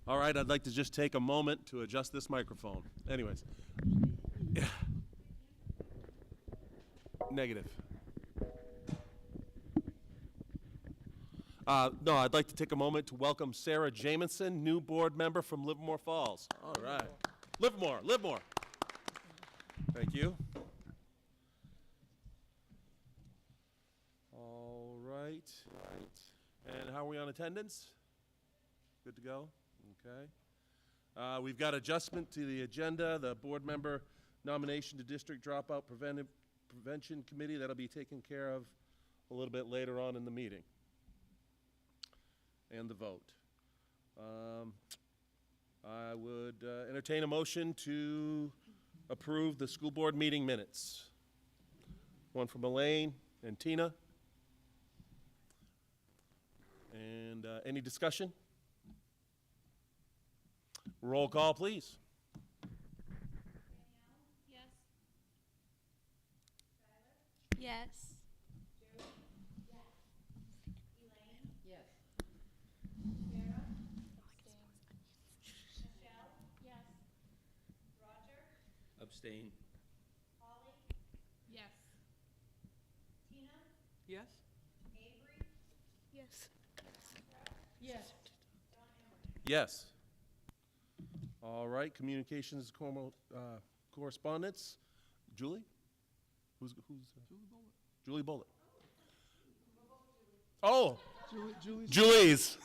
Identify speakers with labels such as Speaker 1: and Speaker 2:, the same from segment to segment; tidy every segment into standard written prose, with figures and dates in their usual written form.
Speaker 1: All right, I'd like to just take a moment to adjust this microphone. Anyways. Yeah. Negative. No, I'd like to take a moment to welcome Sarah Jamison, new board member from Livermore Falls. All right. Livermore. Thank you. All right. And how are we on attendance? Good to go? Okay. We've got adjustment to the agenda, the board member nomination to District Dropout Prevention Committee. That'll be taken care of a little bit later on in the meeting. And the vote. I would entertain a motion to approve the school board meeting minutes. One from Elaine and Tina. And any discussion? Roll call, please.
Speaker 2: Yes. Yes.
Speaker 3: Abstain.
Speaker 4: Holly?
Speaker 2: Yes.
Speaker 4: Tina?
Speaker 3: Yes.
Speaker 4: Avery?
Speaker 2: Yes.
Speaker 4: Yes.
Speaker 1: Yes. All right, communications correspondence. Julie? Who's Julie Bullitt. Oh, Julie's.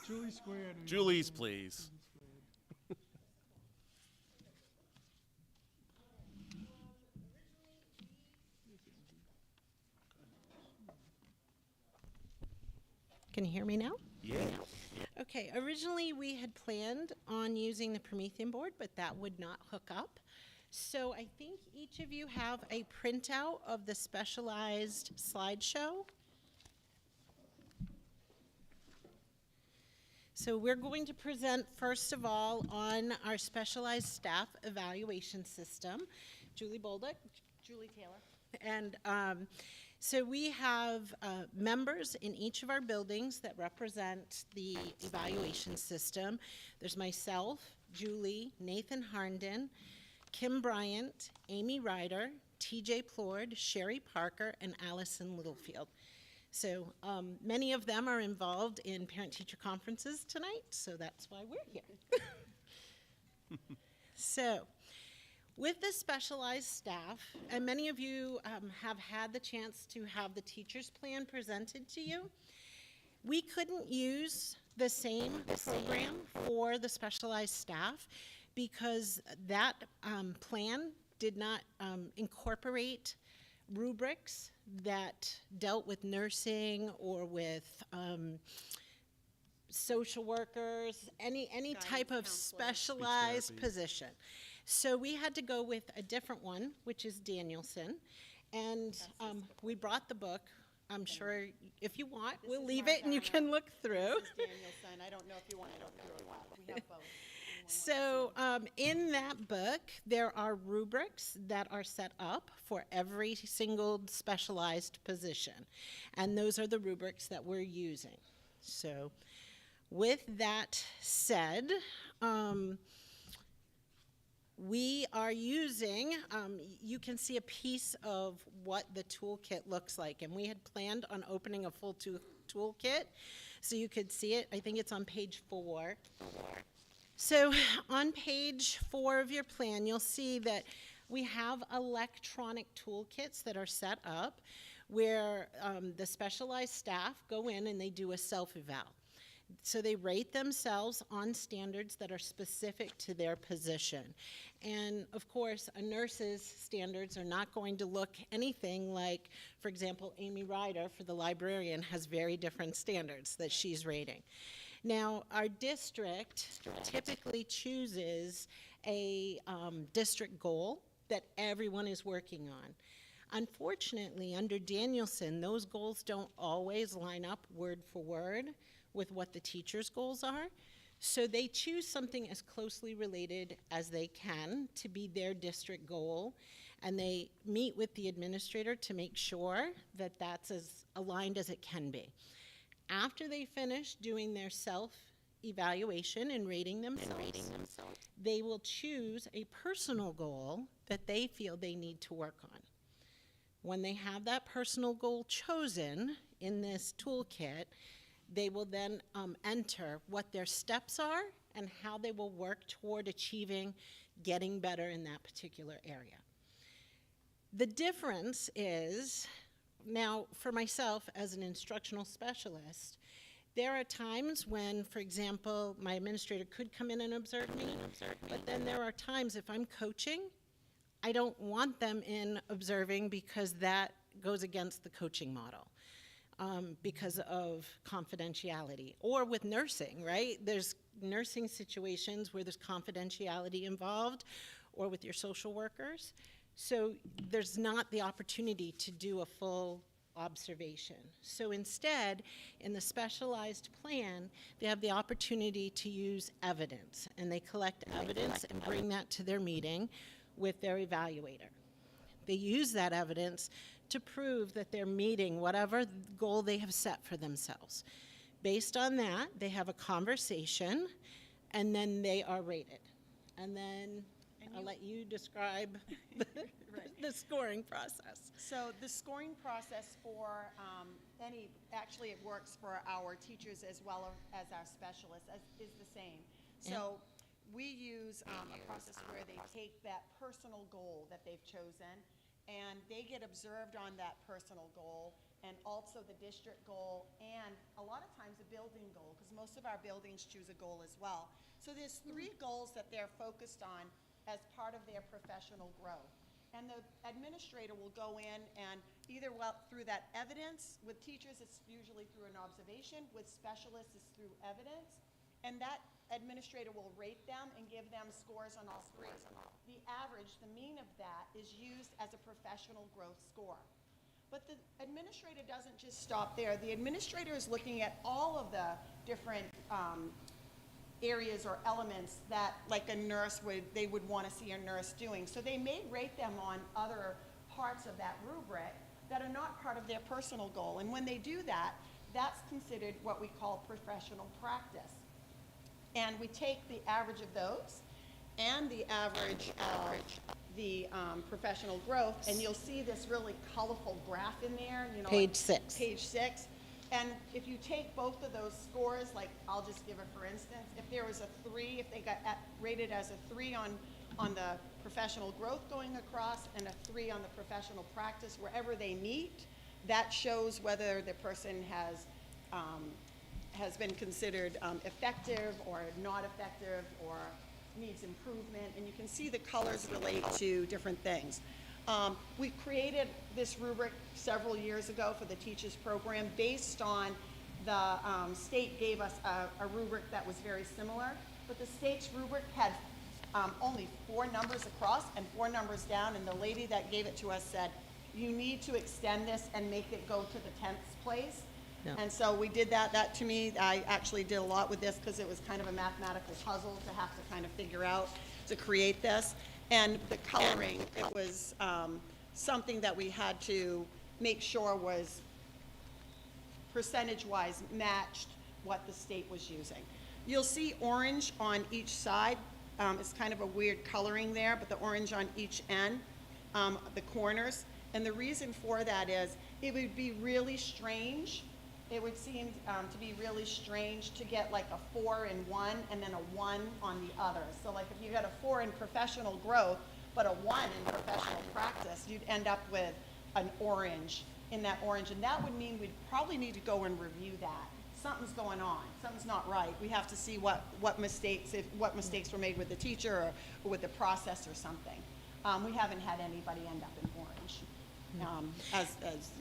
Speaker 5: Julie squared.
Speaker 1: Julie's, please.
Speaker 6: Can you hear me now?
Speaker 1: Yeah.
Speaker 6: Okay, originally we had planned on using the Promethean board, but that would not hook up. So I think each of you have a printout of the specialized slideshow. So we're going to present, first of all, on our specialized staff evaluation system. Julie Taylor. And so we have members in each of our buildings that represent the evaluation system. There's myself, Julie, Nathan Harnden, Kim Bryant, Amy Ryder, TJ Plord, Sherry Parker, and Allison Littlefield. So many of them are involved in parent-teacher conferences tonight, so that's why we're here. So, with the specialized staff, and many of you have had the chance to have the teacher's plan presented to you, we couldn't use the same program for the specialized staff because that plan did not incorporate rubrics that dealt with nursing or with social workers, any type of specialized position. So we had to go with a different one, which is Danielson. And we brought the book. I'm sure if you want, we'll leave it and you can look through.
Speaker 7: This is Danielson. I don't know if you want to look through it. We have both.
Speaker 6: So in that book, there are rubrics that are set up for every single specialized position. And those are the rubrics that we're using. So with that said, we are using, you can see a piece of what the toolkit looks like. And we had planned on opening a full toolkit so you could see it. I think it's on page 4. So on page 4 of your plan, you'll see that we have electronic toolkits that are set up where the specialized staff go in and they do a self-eval. So they rate themselves on standards that are specific to their position. And of course, a nurse's standards are not going to look anything like, for example, Amy Ryder for the librarian has very different standards that she's rating. Now, our district typically chooses a district goal that everyone is working on. Unfortunately, under Danielson, those goals don't always line up word for word with what the teacher's goals are. So they choose something as closely related as they can to be their district goal, and they meet with the administrator to make sure that that's as aligned as it can be. After they finish doing their evaluation and rating themselves. They will choose a personal goal that they feel they need to work on. When they have that personal goal chosen in this toolkit, they will then enter what their steps are and how they will work toward achieving getting better in that particular area. The difference is, now for myself as an instructional specialist, there are times when, for example, my administrator could come in and observe me, but then there are times if I'm coaching, I don't want them in observing because that goes against the coaching model. Because of confidentiality. Or with nursing, right? There's nursing situations where there's confidentiality involved, or with your social workers. So there's not the opportunity to do a full observation. So instead, in the specialized plan, they have the opportunity to use evidence, and they collect evidence and bring that to their meeting with their evaluator. They use that evidence to prove that they're meeting whatever goal they have set for themselves. Based on that, they have a conversation, and then they are rated. And then I'll let you describe the scoring process.
Speaker 7: So the scoring process for actually it works for our teachers as well as our specialists, is the same. So we use a process where they take that personal goal that they've chosen, and they get observed on that personal goal, and also the district goal, and a lot of times a building goal, because most of our buildings choose a goal as well. So there's 3 goals that they're focused on as part of their professional growth. And the administrator will go in and either through that evidence, with teachers it's usually through an observation, with specialists it's through evidence, and that administrator will rate them and give them scores on all 3. The average, the mean of that, is used as a professional growth score. But the administrator doesn't just stop there. The administrator is looking at all of the different areas or elements that, like a nurse they would want to see a nurse doing. So they may rate them on other parts of that rubric that are not part of their personal goal. And when they do that, that's considered what we call professional practice. And we take the average of those and the average of the professional growth, and you'll see this really colorful graph in there. You know,
Speaker 6: Page 6.
Speaker 7: Page 6. And if you take both of those scores, like I'll just give it for instance, if there was a 3, if they got rated as a 3 on the professional growth going across and a 3 on the professional practice, wherever they meet, that shows whether the person has been considered effective or not effective or needs improvement, and you can see the colors relate to different things. We created this rubric several years ago for the teachers program based on the state gave us a rubric that was very similar, but the state's rubric had only 4 numbers across and 4 numbers down, and the lady that gave it to us said, you need to extend this and make it go to the 10th place.
Speaker 6: Yeah.
Speaker 7: And so we did that. That to me, I actually did a lot with this because it was kind of a mathematical puzzle to have to kind of figure out to create this. And the coloring, it was something that we had to make sure was percentage-wise matched what the state was using. You'll see orange on each side. It's kind of a weird coloring there, but the orange on each end, the corners. And the reason for that is it would be really strange. It would seem to be really strange to get like a 4 in one and then a 1 on the other. So like if you got a 4 in professional growth, but a 1 in professional practice, you'd end up with an orange in that orange. And that would mean we'd probably need to go and review that. Something's going on. Something's not right. We have to see what mistakes were made with the teacher or with the process or something. We haven't had anybody end up in orange. As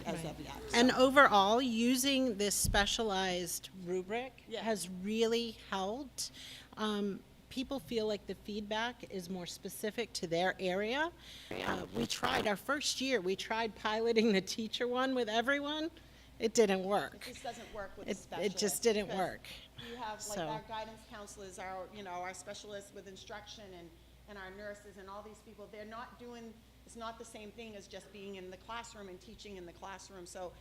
Speaker 7: of yet.
Speaker 6: And overall, using this specialized rubric
Speaker 7: Yeah.
Speaker 6: has really helped. People feel like the feedback is more specific to their area. We tried, our first year, we tried piloting the teacher one with everyone. It didn't work.
Speaker 7: It just doesn't work with
Speaker 6: It-
Speaker 7: the specialist.
Speaker 6: it just didn't
Speaker 7: because
Speaker 6: work.
Speaker 7: You have like
Speaker 6: So-
Speaker 7: our guidance counselors, our specialists with instruction and our nurses and all these people, it's not the same thing as just being in the classroom and teaching in the classroom. So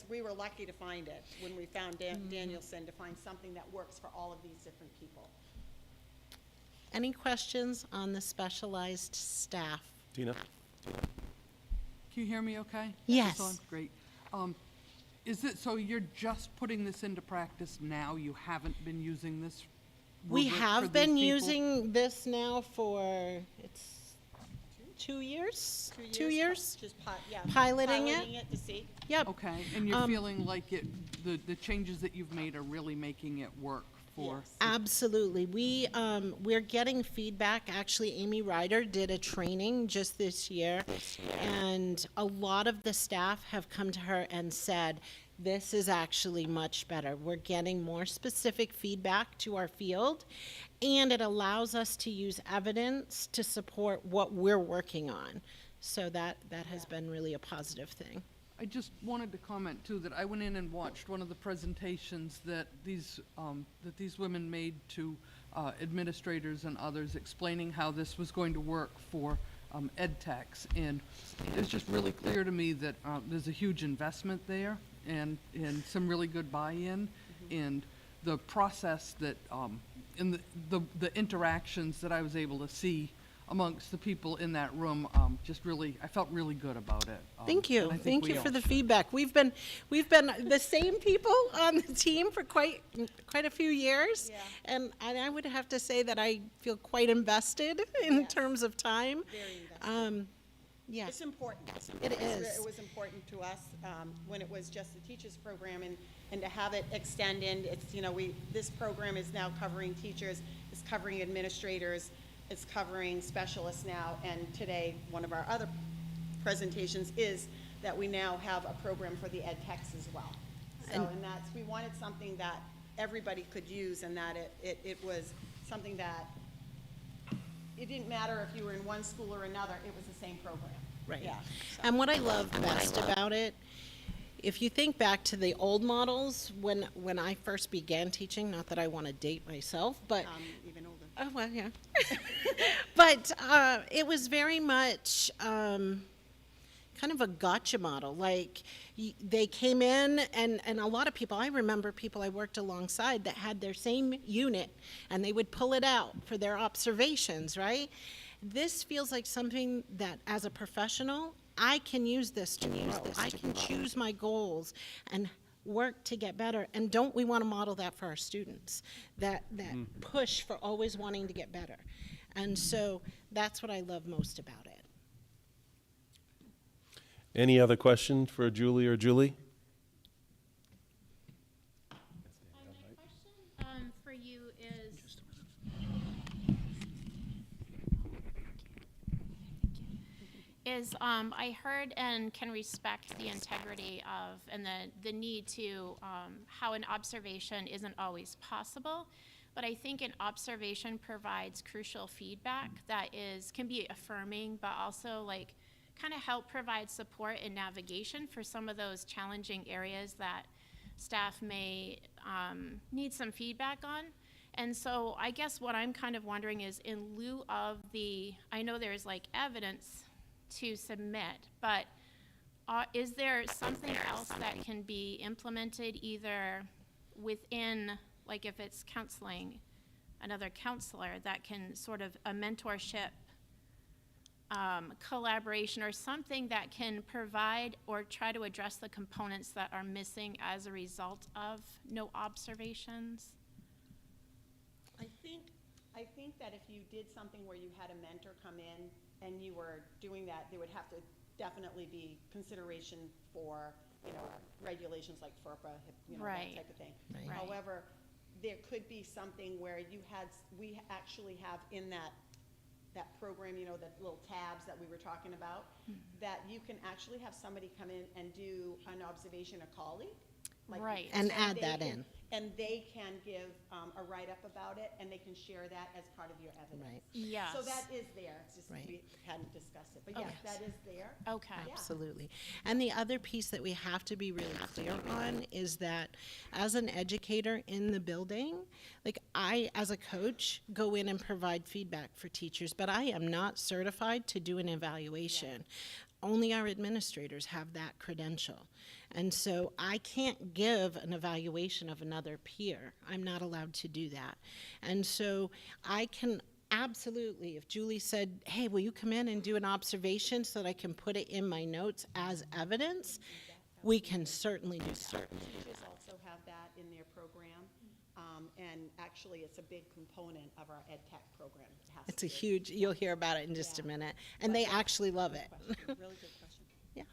Speaker 7: we were lucky to find it when we found Danielson, to find something that works for all of these different people.
Speaker 6: Any questions on the specialized staff?
Speaker 1: Tina?
Speaker 3: Can you hear me okay?
Speaker 6: Yes.
Speaker 3: It's on? Great. Is it, so you're just putting this into practice now? You haven't been using this
Speaker 6: We
Speaker 3: rubric for
Speaker 6: have
Speaker 3: these
Speaker 6: been
Speaker 3: people?
Speaker 6: using this now for, it's 2 years? 2 years?
Speaker 7: Just
Speaker 6: Piloting it?
Speaker 7: Piloting it to see.
Speaker 6: Yep.
Speaker 3: Okay, and you're
Speaker 6: Um,
Speaker 3: feeling like the changes that you've made are really making it work for?
Speaker 7: Yes.
Speaker 6: Absolutely. We're getting feedback. Actually, Amy Ryder did a training just this year, and a lot of the staff have come to her and said, this is actually much better. We're getting more specific feedback to our field, and it allows us to use evidence to support what we're working on. So that has been really a positive thing.
Speaker 3: I just wanted to comment too, that I went in and watched one of the presentations that these women made to administrators and others, explaining how this was going to work for ed techs. And it's just really clear to me that there's a huge investment there and some really good buy-in. And the process that, in the interactions that I was able to see amongst the people in that room, just really, I felt really good about it.
Speaker 6: Thank you.
Speaker 3: and I think
Speaker 6: Thank
Speaker 3: we
Speaker 6: you
Speaker 3: all
Speaker 6: for the
Speaker 3: should.
Speaker 6: feedback. We've been the same people on the team for quite a few years.
Speaker 7: Yeah.
Speaker 6: And I would have to say that I feel quite invested in
Speaker 7: Yes.
Speaker 6: terms of time.
Speaker 7: Very invested.
Speaker 6: Yeah.
Speaker 7: It's important.
Speaker 6: It
Speaker 7: It's
Speaker 6: is.
Speaker 7: It was important to us when it was just the teachers program, and to have it extend in, it's, this program is now covering teachers, it's covering administrators, it's covering specialists now, and today, one of our other presentations is that we now have a program for the ed techs as well. So, and that's, we wanted something that everybody could use, and that it was something that, it didn't matter if you were in one school or another, it was the same program.
Speaker 6: Right.
Speaker 7: Yeah.
Speaker 6: And what I love best about it, if you think back to the old models, when I first began teaching, not that I want to date myself, but
Speaker 7: Even older.
Speaker 6: oh, well, yeah. But it was very much kind of a gotcha model. Like, they came in, and a lot of people, I remember people I worked alongside that had their same unit, and they would pull it out for their observations, right? This feels like something that, as a professional, I can use this to grow. I can choose my goals and work to get better. And don't we want to model that for our students? That push for always wanting to get better. And so that's what I love most about it.
Speaker 1: Any other question for Julie or Julie?
Speaker 2: My question for you is I heard and can respect the integrity of and the need to how an observation isn't always possible, but I think an observation provides crucial feedback that can be affirming, but also kind of help provide support and navigation for some of those challenging areas that staff may need some feedback on. And so I guess what I'm kind of wondering is, in lieu of I know there's evidence to submit, but is there something else that can be implemented either within, if it's counseling, another counselor that can sort of a mentorship collaboration or something that can provide or try to address the components that are missing as a result of no observations?
Speaker 7: I think that if you did something where you had a mentor come in and you were doing that, there would have to definitely be consideration for, regulations like FERPA,
Speaker 2: Right.
Speaker 7: that type of thing.
Speaker 6: Right.
Speaker 7: However, there could be something where we actually have in that program, the little tabs that we were talking about, that you can actually have somebody come in and do an observation, a colleague.
Speaker 2: Right.
Speaker 6: And add
Speaker 7: they
Speaker 6: that
Speaker 7: can-
Speaker 6: in.
Speaker 7: And they can give a write-up about it, and they can share that as part of your evidence.
Speaker 6: Right.
Speaker 2: Yes.
Speaker 7: So that is there, it's just
Speaker 6: Right.
Speaker 7: we hadn't discussed it, but
Speaker 2: Okay.
Speaker 7: yes, that is there.
Speaker 2: Okay.
Speaker 7: Yeah.
Speaker 6: Absolutely. And the other piece that we have to be really clear on is that as an educator in the building, I, as a coach, go in and provide feedback for teachers, but I am not certified to do an evaluation. Only our administrators have that credential. And so I can't give an evaluation of another peer. I'm not allowed to do that. And so I can absolutely, if Julie said, hey, will you come in and do an observation so that I can put it in my notes as evidence, we can certainly do that.
Speaker 7: Teachers also have that in their program, and actually, it's a big component of our ed tech program. It has
Speaker 6: It's
Speaker 7: to
Speaker 6: a
Speaker 7: be.
Speaker 6: huge, you'll hear about it in just a
Speaker 7: Yeah.
Speaker 6: minute. And they actually love it.
Speaker 7: Question. Really good question.
Speaker 6: Yeah.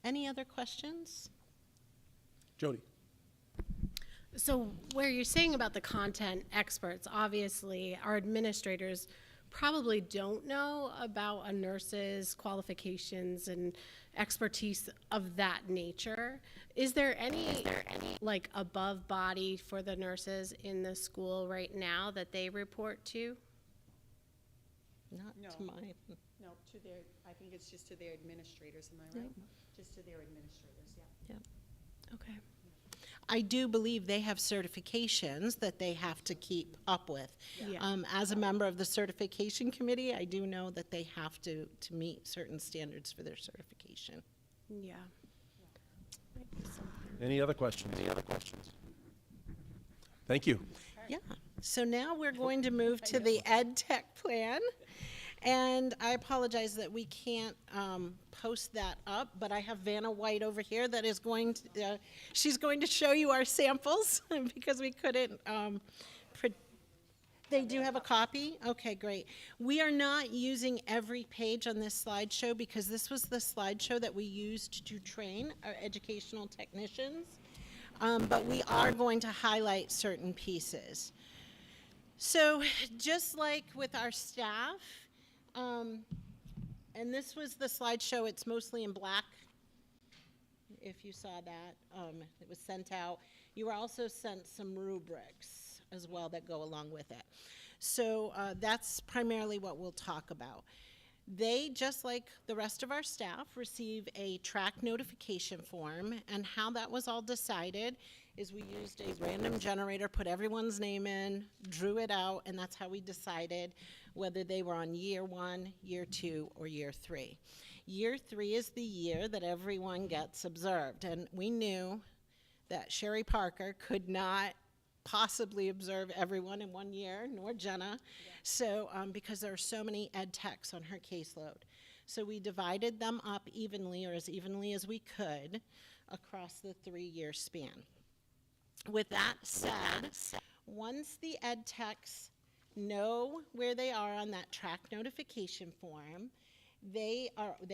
Speaker 6: Any other questions?
Speaker 1: Jody?
Speaker 5: So where you're saying about the content experts, obviously our administrators probably don't know about a nurse's qualifications and expertise of that nature. Is there any like above body for the nurses in the school right now that they report to?
Speaker 6: Not
Speaker 7: No.
Speaker 6: to my,
Speaker 7: No, to their, I think it's just to their administrators, am I right? Just to their administrators, yeah.
Speaker 5: Okay.
Speaker 6: I do believe they have certifications that they have to keep up with.
Speaker 5: Yeah.
Speaker 6: As a member of the certification committee, I do know that they have to meet certain standards for their certification.
Speaker 5: Yeah.
Speaker 1: Any other questions? Thank you.
Speaker 6: Yeah, so now we're going to move to the ed tech plan. And I apologize that we can't post that up, but I have Vanna White over here that is going to, she's going to show you our samples because we couldn't, they do have a copy? Okay, great. We are not using every page on this slideshow because this was the slideshow that we used to train our educational technicians. But we are going to highlight certain pieces. So just like with our staff, and this was the slideshow, it's mostly in black, if you saw that. It was sent out. You were also sent some rubrics as well that go along with it. So that's primarily what we'll talk about. They, just like the rest of our staff, receive a track notification form, and how that was all decided is we used a random generator, put everyone's name in, drew it out, and that's how we decided whether they were on year 1, year 2, or year 3. Year 3 is the year that everyone gets observed, and we knew that Sherry Parker could not possibly observe everyone in 1 year, nor Jenna, so because there are so many ed techs on her caseload. So we divided them up evenly, or as evenly as we could, across the 3-year span. With that said, once the ed techs know where they are on that track notification form, they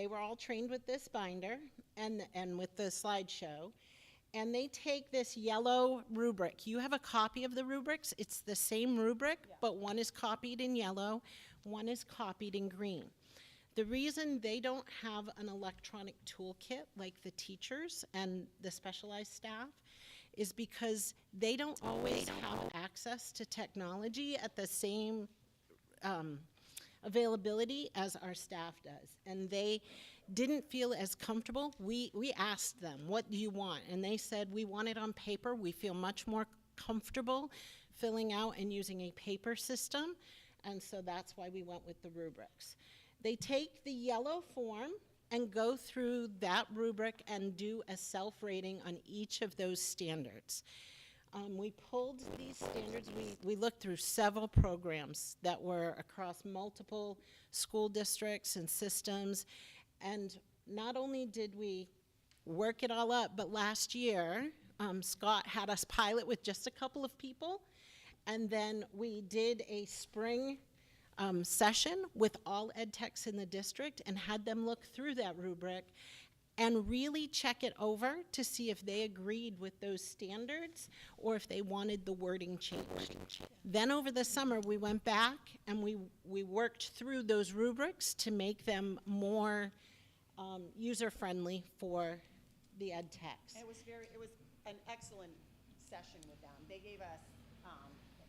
Speaker 6: were all trained with this binder and with the slideshow, and they take this yellow rubric. You have a copy of the rubrics. It's the same rubric, but one is copied in yellow, one is copied in green. The reason they don't have an electronic toolkit like the teachers and the specialized staff is because they don't always have access to technology at the same availability as our staff does. And they didn't feel as comfortable. We asked them, what do you want? And they said, we want it on paper. We feel much more comfortable filling out and using a paper system. And so that's why we went with the rubrics. They take the yellow form and go through that rubric and do a self-rating on each of those standards. We pulled these standards, we looked through several programs that were across multiple school districts and systems, and not only did we work it all up, but last year, Scott had us pilot with just a couple of people, and then we did a spring session with all ed techs in the district and had them look through that rubric and really check it over to see if they agreed with those standards or if they wanted the wording changed. Then over the summer, we went back and we worked through those rubrics to make them more user-friendly for the ed techs.
Speaker 7: It was an excellent session with them. They gave us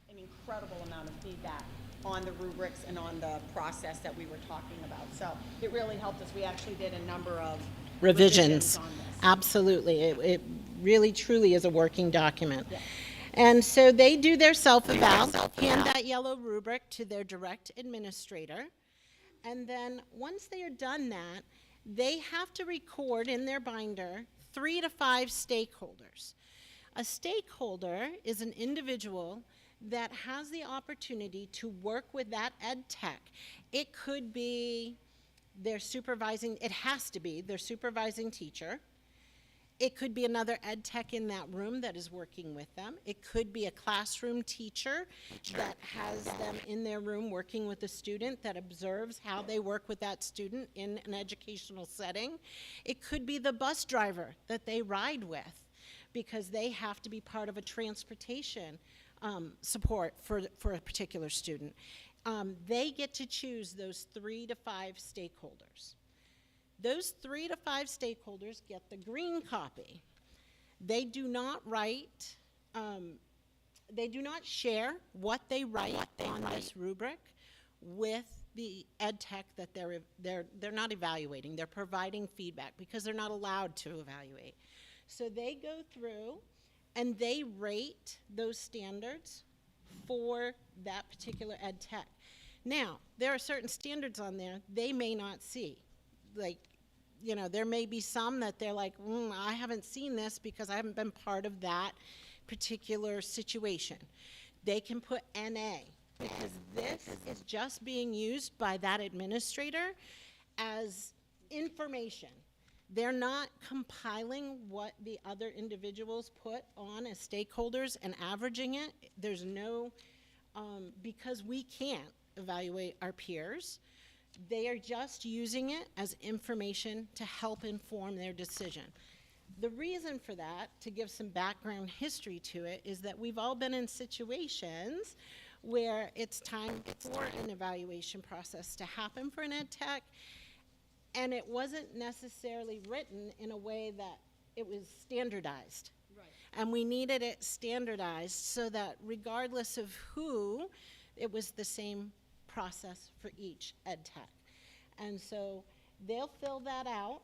Speaker 7: an incredible amount of feedback on the rubrics and on the process that we were talking about. So it really helped us. We actually did a number of revisions on this.
Speaker 6: Absolutely. It really, truly is a working document. Yeah. And so they do their self-eval, hand that yellow rubric to their direct administrator. And then once they are done that, they have to record in their binder 3 to 5 stakeholders. A stakeholder is an individual that has the opportunity to work with that ed tech. It could be their supervising, it has to be their supervising teacher. It could be another ed tech in that room that is working with them. It could be a classroom teacher that has them in their room working with a student that observes how they work with that student in an educational setting. It could be the bus driver that they ride with because they have to be part of a transportation support for a particular student. They get to choose those 3 to 5 stakeholders. Those 3 to 5 stakeholders get the green copy. They do not write, they do not share what they write on this rubric with the ed tech that they're not evaluating. They're providing feedback because they're not allowed to evaluate. So they go through and they rate those standards for that particular ed tech. Now, there are certain standards on there they may not see. Like, you know, there may be some that they're like, I haven't seen this because I haven't been part of that particular situation. They can put NA because this is just being used by that administrator as information. They're not compiling what the other individuals put on as stakeholders and averaging it. There's no, because we can't evaluate our peers, they are just using it as information to help inform their decision. The reason for that, to give some background history to it, is that we've all been in situations where it's time for an evaluation process to happen for an ed tech, and it wasn't necessarily written in a way that it was standardized. Right. And we needed it standardized so that regardless of who, it was the same process for each ed tech. And so they'll fill that out.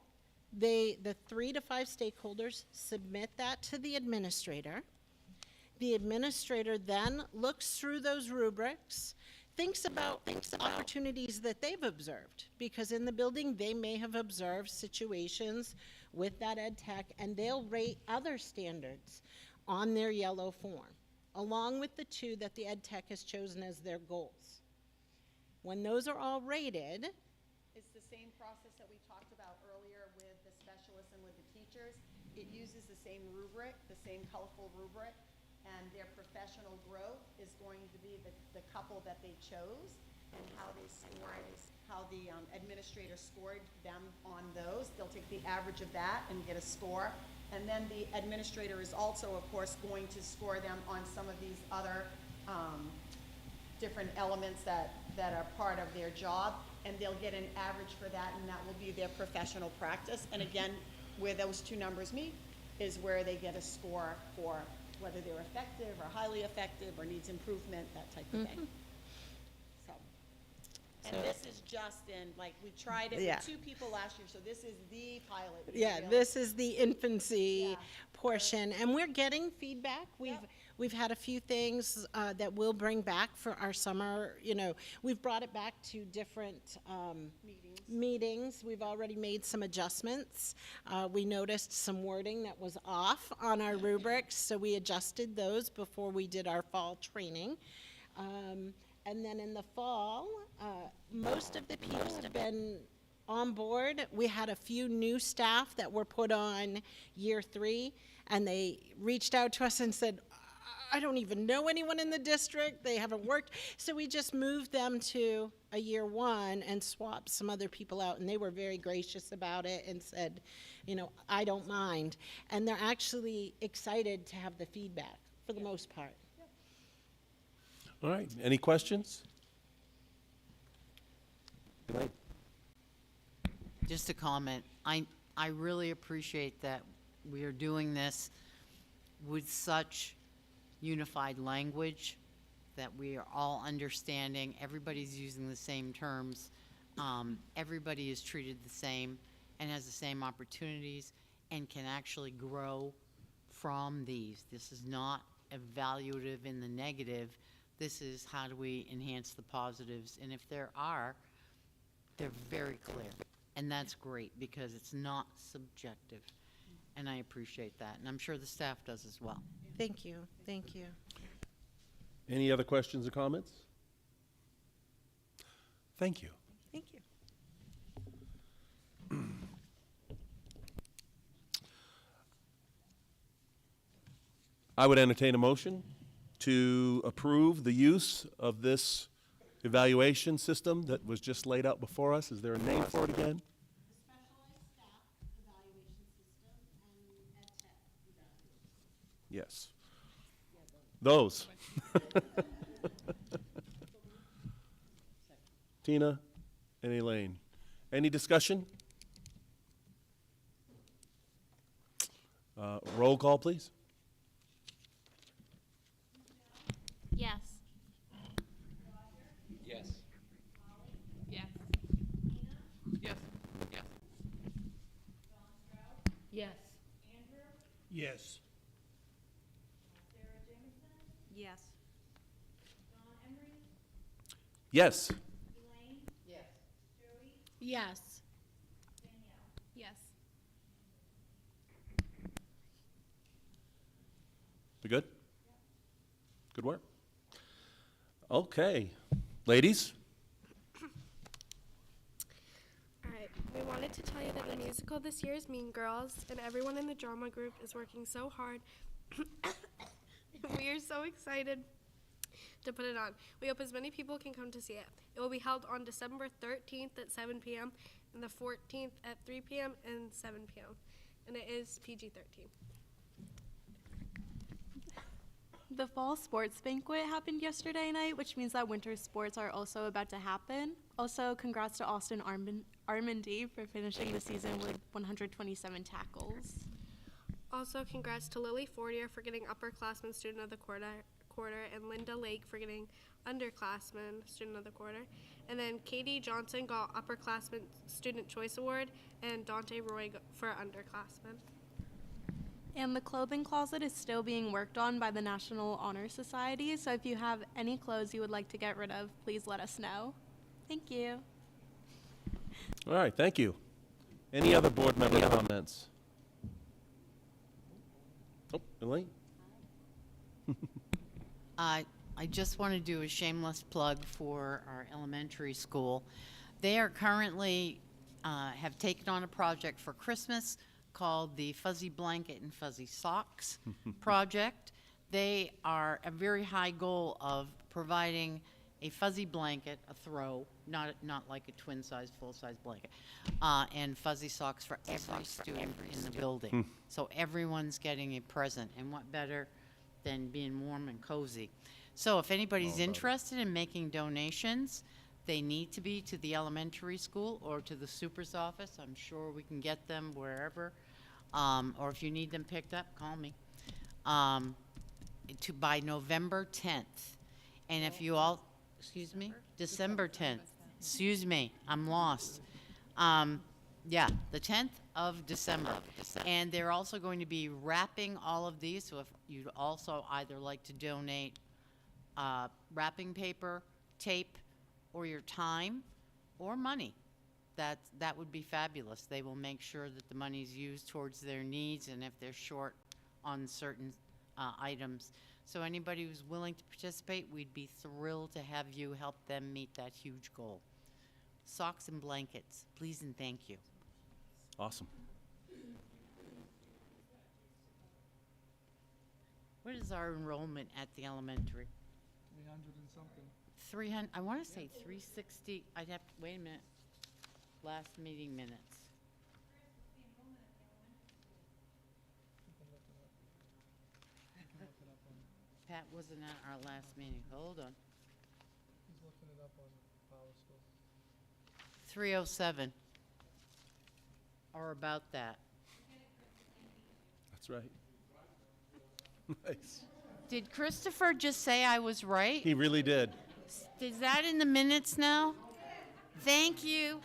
Speaker 6: The 3 to 5 stakeholders submit that to the administrator. The administrator then looks through those rubrics, thinks about opportunities that they've observed, because in the building they may have observed situations with that ed tech, and they'll rate other standards on their yellow form, along with the 2 that the ed tech has chosen as their goals. When those are all rated,
Speaker 7: It's the same process that we talked about earlier with the specialists and with the teachers. It uses the same rubric, the same colorful rubric, and their professional growth is going to be the couple that they chose and how they scored, how the administrator scored them on those. They'll take the average of that and get a score. And then the administrator is also, of course, going to score them on some of these other different elements that are part of their job, and they'll get an average for that, and that will be their professional practice. And again, where those 2 numbers meet is where they get a score for whether they're effective or highly effective or needs improvement, that type of thing. So, and this is just in, like, we tried it
Speaker 6: Yeah.
Speaker 7: with 2 people last year, so this is the pilot.
Speaker 6: yeah,
Speaker 7: really.
Speaker 6: this is the infancy
Speaker 7: Yeah.
Speaker 6: portion, and we're getting feedback. We've had a few things that we'll bring back for our summer. You know, we've brought it back to different meetings. We've already made some adjustments. We noticed some wording that was off on our rubrics, so we adjusted those before we did our fall training. And then in the fall, most of the people have been on board. We had a few new staff that were put on year 3, and they reached out to us and said, I don't even know anyone in the district. They haven't worked. So we just moved them to a year 1 and swapped some other people out. And they were very gracious about it and said, you know, I don't mind. And they're actually excited to have the feedback for the most part.
Speaker 1: All right, any questions? Elaine?
Speaker 8: Just a comment. I really appreciate that we are doing this with such unified language, that we are all understanding, everybody's using the same terms, everybody is treated the same and has the same opportunities and can actually grow from these. This is not evaluative in the negative. This is how do we enhance the positives, and if there are, they're very clear. And that's great because it's not subjective. and I appreciate that, and I'm sure the staff does as well.
Speaker 6: Thank you, thank you.
Speaker 1: Any other questions or comments? Thank you.
Speaker 6: Thank you.
Speaker 1: I would entertain a motion to approve the use of this evaluation system that was just laid out before us. Is there a name for it again?
Speaker 5: Specialized staff evaluation system and EdTech evaluation.
Speaker 1: Yes. Those. Tina and Elaine. Any discussion? Roll call, please.
Speaker 2: Yes.
Speaker 9: Yes.
Speaker 2: Yes.
Speaker 9: Yes. Yes.
Speaker 2: Yes.
Speaker 9: Yes.
Speaker 7: Yes.
Speaker 1: Yes.
Speaker 5: Yes.
Speaker 2: Yes.
Speaker 1: We good? Good work. Okay. Ladies?
Speaker 10: All right, we wanted to tell you that the musical this year is Mean Girls, and everyone in the drama group is working so hard. We are so excited to put it on. We hope as many people can come to see it. It will be held on December 13th at 7 p.m. and the 14th at 3 p.m. and 7 p.m. And it is PG-13.
Speaker 11: The fall sports banquet happened yesterday night, which means that winter sports are also about to happen. Also, congrats to Austin Armandy for finishing the season with 127 tackles.
Speaker 10: Also, congrats to Lily Fortier for getting upperclassman student of the quarter, and Linda Lake for getting underclassman student of the quarter. And then Katie Johnson got upperclassman student choice award, and Dante Roy for underclassman.
Speaker 11: And the clothing closet is still being worked on by the National Honor Society, so if you have any clothes you would like to get rid of, please let us know. Thank you.
Speaker 1: All right, thank you. Any other board member comments? Oh, Elaine?
Speaker 8: I just want to do a shameless plug for our elementary school. They are currently, have taken on a project for Christmas called the Fuzzy Blanket and Fuzzy Socks Project. They are a very high goal of providing a fuzzy blanket, a throw, not like a twin-size, full-size blanket, and fuzzy socks for every student in the building. So everyone's getting a present, and what better than being warm and cozy. So if anybody's interested in making donations, they need to be to the elementary school or to the super's office. I'm sure we can get them wherever. Or if you need them picked up, call me. By November 10th. And if you all, excuse me, December 10th. Excuse me, I'm lost. Yeah, the 10th of December. And they're also going to be wrapping all of these, so if you'd also either like to donate wrapping paper, tape, or your time, or money, that would be fabulous. They will make sure that the money's used towards their needs, and if they're short on certain items. So anybody who's willing to participate, we'd be thrilled to have you help them meet that huge goal. Socks and blankets, please and thank you.
Speaker 1: Awesome.
Speaker 8: What is our enrollment at the elementary?
Speaker 9: 300 and something.
Speaker 8: 300, I want to say 360, I'd have to, wait a minute. Last meeting minutes. Pat wasn't at our last meeting, hold on.
Speaker 9: He's looking it up on Power School.
Speaker 8: 307. Or about that.
Speaker 1: That's right. Nice.
Speaker 8: Did Christopher just say I was right?
Speaker 1: He really did.
Speaker 8: Is that in the minutes now? Thank you.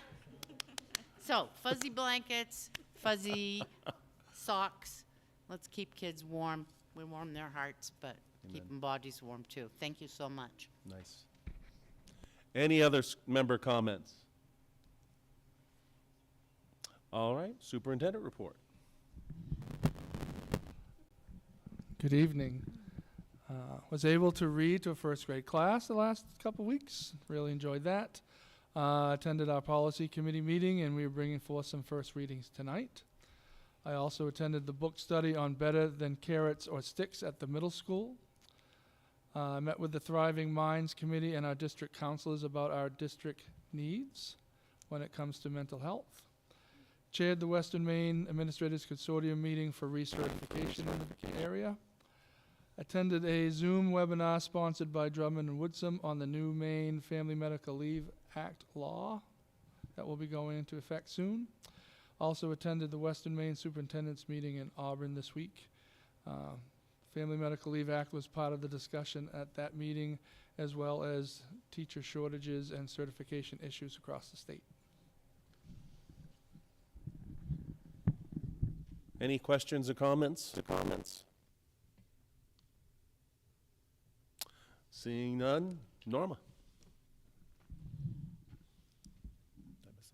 Speaker 8: So, fuzzy blankets, fuzzy socks. Let's keep kids warm. We warm their hearts, but keep them bodies warm too. Thank you so much.
Speaker 1: Nice. Any other member comments? All right, superintendent report.
Speaker 9: Good evening. Was able to read to a first grade class the last couple weeks. Really enjoyed that. Attended our policy committee meeting, and we are bringing forth some first readings tonight. I also attended the book study on Better Than Carrots or Sticks at the middle school. I met with the Thriving Minds Committee and our district counselors about our district needs when it comes to mental health. Chaired the Western Maine Administrators Consortium meeting for recertification in the area. Attended a Zoom webinar sponsored by Drummond and Woodsum on the new Maine Family Medical Leave Act law that will be going into effect soon. Also attended the Western Maine Superintendent's meeting in Auburn this week. Family Medical Leave Act was part of the discussion at that meeting, as well as teacher shortages and certification issues across the state.
Speaker 1: Any questions or comments? Seeing none, Norma. Did I miss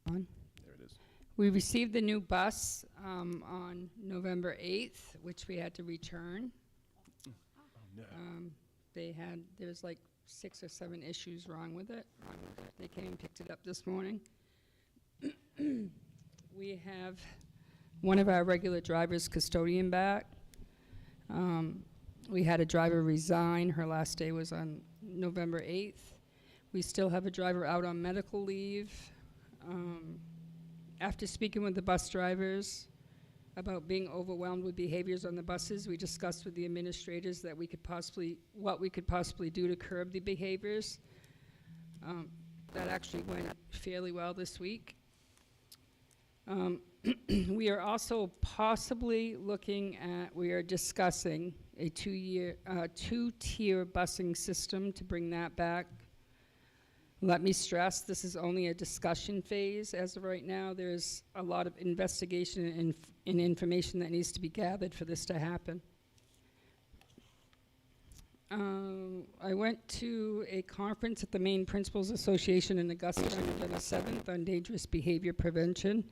Speaker 1: something? There it is.
Speaker 12: We received the new bus on November 8th, which we had to return.
Speaker 1: No.
Speaker 12: There's like 6 or 7 issues wrong with it. They came and picked it up this morning. We have one of our regular drivers custodian back. We had a driver resign. Her last day was on November 8th. We still have a driver out on medical leave. After speaking with the bus drivers about being overwhelmed with behaviors on the buses, we discussed with the administrators that what we could possibly do to curb the behaviors. That actually went fairly well this week. We are also possibly we are discussing a 2-tier busing system to bring that back. Let me stress, this is only a discussion phase as of right now. There's a lot of investigation and information that needs to be gathered for this to happen. I went to a conference at the Maine Principals Association in Augusta on November 7th on dangerous behavior prevention.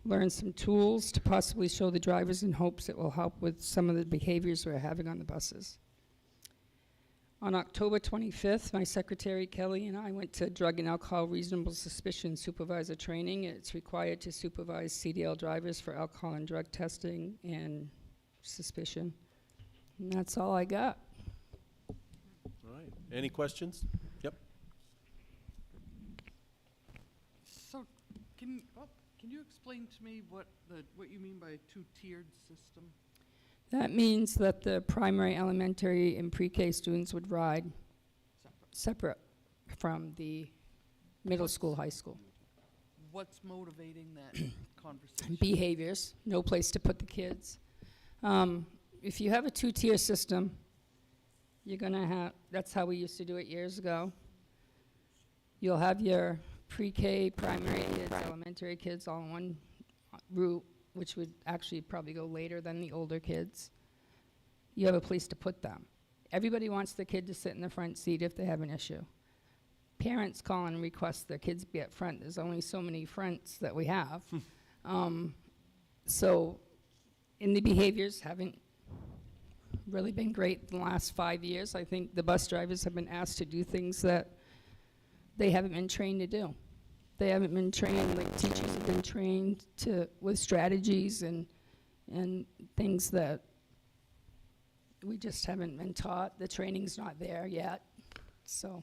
Speaker 12: Learned some tools to possibly show the drivers in hopes it will help with some of the behaviors we're having on the buses. On October 25th, my secretary, Kelly, and I went to Drug and Alcohol Reasonable Suspicion Supervisor Training. It's required to supervise CDL drivers for alcohol and drug testing and suspicion. And that's all I got.
Speaker 1: All right. Any questions? Yep.
Speaker 3: So, can you explain to me what you mean by a 2-tiered system?
Speaker 12: That means that the primary, elementary, and pre-K students would ride separate from the middle school, high school.
Speaker 3: What's motivating that conversation?
Speaker 12: Behaviors, no place to put the kids. If you have a 2-tier system, you're gonna have, that's how we used to do it years ago. You'll have your pre-K, primary kids, elementary kids all on one route, which would actually probably go later than the older kids. You have a place to put them. Everybody wants their kid to sit in the front seat if they have an issue. Parents call and request their kids be up front. There's only so many fronts that we have. So, in the behaviors haven't really been great in the last 5 years. I think the bus drivers have been asked to do things that they haven't been trained to do. They haven't been trained, like teachers have been trained with strategies and things that we just haven't been taught. The training's not there yet. So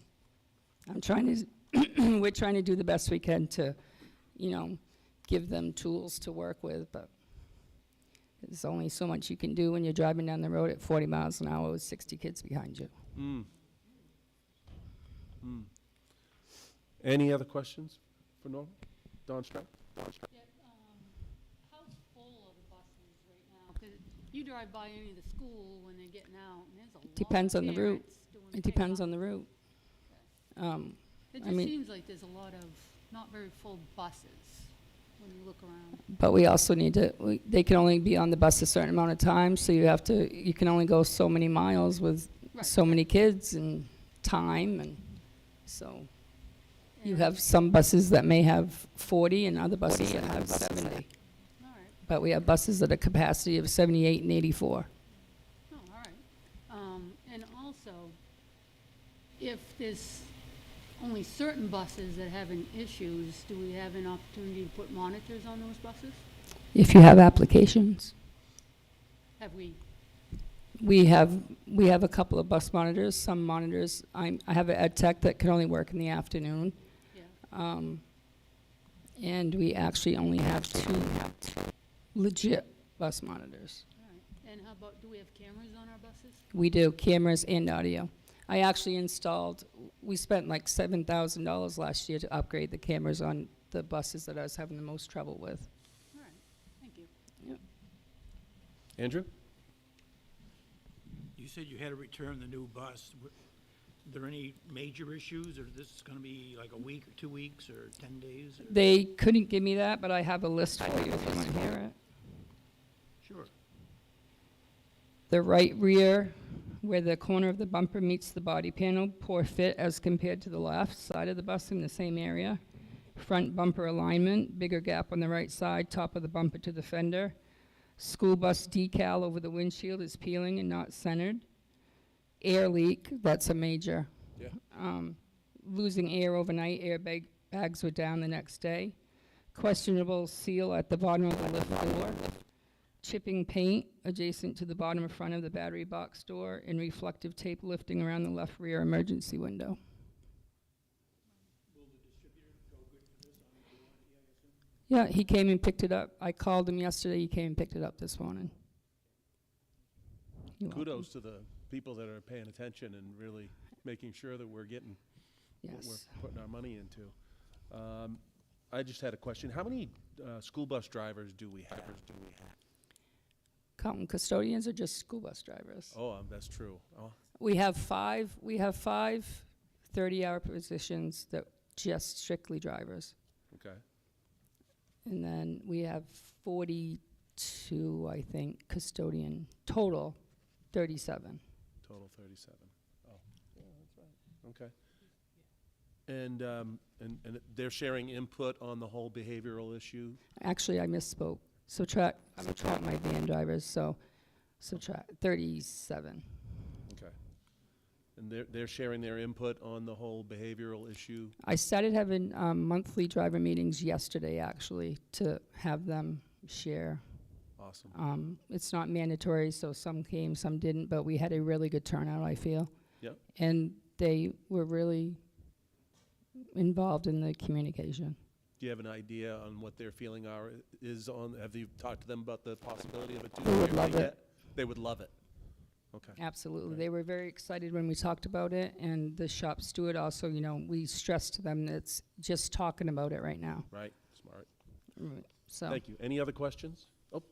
Speaker 12: we're trying to do the best we can to, give them tools to work with, but there's only so much you can do when you're driving down the road at 40 miles an hour with 60 kids behind you.
Speaker 1: Any other questions for Norma? Don Stroud?
Speaker 13: How full are the buses right now? 'Cause you drive by any of the school when they're getting out, and there's a lot
Speaker 12: Depends
Speaker 13: of
Speaker 12: on the route.
Speaker 13: parents doing
Speaker 12: It depends
Speaker 13: pickup.
Speaker 12: on the route.
Speaker 13: It
Speaker 12: I
Speaker 13: just
Speaker 12: mean-
Speaker 13: seems like there's a lot of not very full buses when you look around.
Speaker 12: But we also need to, they can only be on the bus a certain amount of time, so you can only go so many miles with
Speaker 13: Right.
Speaker 12: so many kids and time, and so You have some buses that may have 40 and other buses that have 70.
Speaker 13: All right.
Speaker 12: But we have buses at a capacity of 78 and 84.
Speaker 13: Oh, all right. And also, if there's only certain buses that having issues, do we have an opportunity to put monitors on those buses?
Speaker 12: If you have applications,
Speaker 13: Have we?
Speaker 12: we have a couple of bus monitors, some monitors. I have an ed tech that can only work in the afternoon.
Speaker 13: Yeah.
Speaker 12: And we actually only have two legit bus monitors.
Speaker 13: All right. And how about, do we have cameras on our buses?
Speaker 12: We do, cameras and audio. I actually installed, we spent like $7,000 last year to upgrade the cameras on the buses that I was having the most trouble with.
Speaker 13: All right. Thank you.
Speaker 1: Andrew?
Speaker 14: You said you had to return the new bus. Are there any major issues, or this is gonna be like a week or 2 weeks or 10 days? Or?
Speaker 12: They couldn't give me that, but I have a list for you if you want to hear it.
Speaker 14: Sure.
Speaker 12: The right rear, where the corner of the bumper meets the body panel, poor fit as compared to the left side of the bus in the same area. Front bumper alignment, bigger gap on the right side, top of the bumper to the fender. School bus decal over the windshield is peeling and not centered. Air leak, that's a major.
Speaker 1: Yeah.
Speaker 12: Losing air overnight, bags were down the next day. Questionable seal at the bottom of the lift door. Chipping paint adjacent to the bottom and front of the battery box door, and reflective tape lifting around the left rear emergency window. Yeah, he came and picked it up. I called him yesterday, he came and picked it up this morning. You're welcome.
Speaker 1: Kudos to the people that are paying attention and really making sure that we're getting what we're
Speaker 12: Yes.
Speaker 1: putting our money into. I just had a question. How many school bus drivers do we have?
Speaker 12: Counting custodians or just school bus drivers?
Speaker 1: Oh, that's true. Oh,
Speaker 12: We have five 30-hour positions that just strictly drivers.
Speaker 1: okay.
Speaker 12: And then we have 42, I think, custodian, total 37.
Speaker 1: Total 37. Oh, yeah, that's right. Okay. And they're sharing input on the whole behavioral issue?
Speaker 12: Actually, I misspoke. Subtract my van drivers, so subtract 37.
Speaker 1: Okay. And they're sharing their input on the whole behavioral issue?
Speaker 12: I started having monthly driver meetings yesterday, actually, to have them share.
Speaker 1: Awesome.
Speaker 12: It's not mandatory, so some came, some didn't, but we had a really good turnout, I feel.
Speaker 1: Yep.
Speaker 12: And they were really involved in the communication.
Speaker 1: Do you have an idea on what their feeling is on, have you talked to them about the possibility of a
Speaker 12: They would
Speaker 1: two-year
Speaker 12: love
Speaker 1: yet?
Speaker 12: it.
Speaker 1: They would love it. Okay.
Speaker 12: Absolutely.
Speaker 1: Right.
Speaker 12: They were very excited when we talked about it, and the shop steward also, we stressed to them that it's just talking about it right now.
Speaker 1: Right, smart.
Speaker 12: So.
Speaker 1: Thank you. Any other questions? Oh,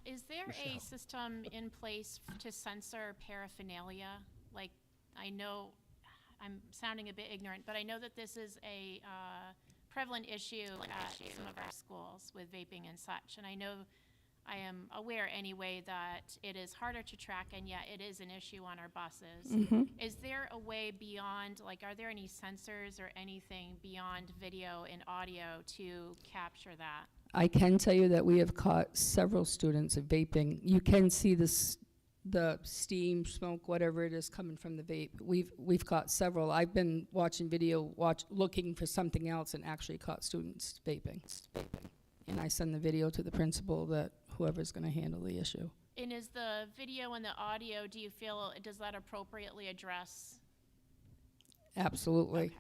Speaker 2: Is there a
Speaker 1: Michelle.
Speaker 2: system in place to censor paraphernalia? Like, I know, I'm sounding a bit ignorant, but I know that this is a prevalent issue at some of our schools with vaping and such. And I know, I am aware anyway that it is harder to track, and yet it is an issue on our buses. Is there a way beyond, like, are there any sensors or anything beyond video and audio to capture that?
Speaker 12: I can tell you that we have caught several students of vaping. You can see this, the steam, smoke, whatever it is coming from the vape. We've caught several. I've been watching video, looking for something else, and actually caught students vaping. And I send the video to the principal that whoever's going to handle the issue.
Speaker 2: And is the video and the audio, do you feel, does that appropriately address?
Speaker 12: Absolutely.
Speaker 2: Okay.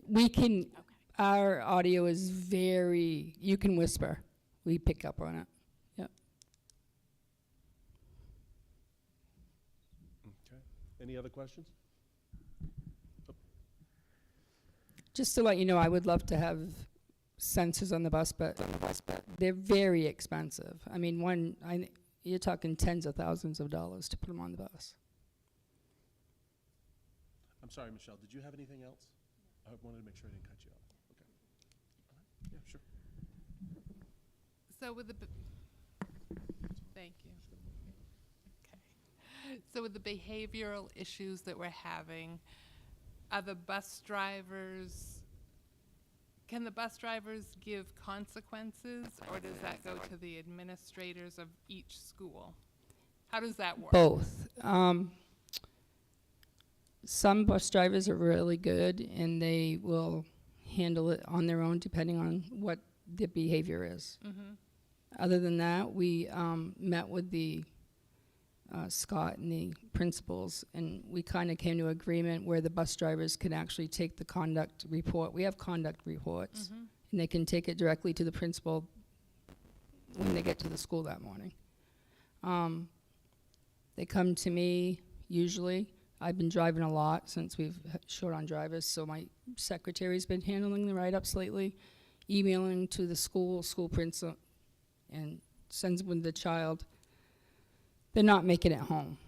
Speaker 12: We can,
Speaker 2: Okay.
Speaker 12: our audio is very, you can whisper. We pick up on it. Yep.
Speaker 1: okay. Any other questions?
Speaker 12: Just to let you know, I would love to have sensors on the bus, but they're very expensive. I mean, you're talking tens of thousands of dollars to put them on the bus.
Speaker 1: I'm sorry, Michelle, did you have anything else? I wanted to make sure I didn't cut you off. Okay. All right. Yeah, sure.
Speaker 15: So with the, thank you. Okay. So with the behavioral issues that we're having, are the bus drivers, can the bus drivers give consequences, or does that go to the administrators of each school? How does that work?
Speaker 12: Both. Some bus drivers are really good, and they will handle it on their own depending on what the behavior is. Other than that, we met with the Scott and the principals, and we kind of came to agreement where the bus drivers can actually take the conduct report. We have conduct reports, and they can take it directly to the principal when they get to the school that morning. They come to me usually. I've been driving a lot since we've short on drivers, so my secretary's been handling the write-ups lately, emailing to the school principal, and sends them with the child. They're not making it home.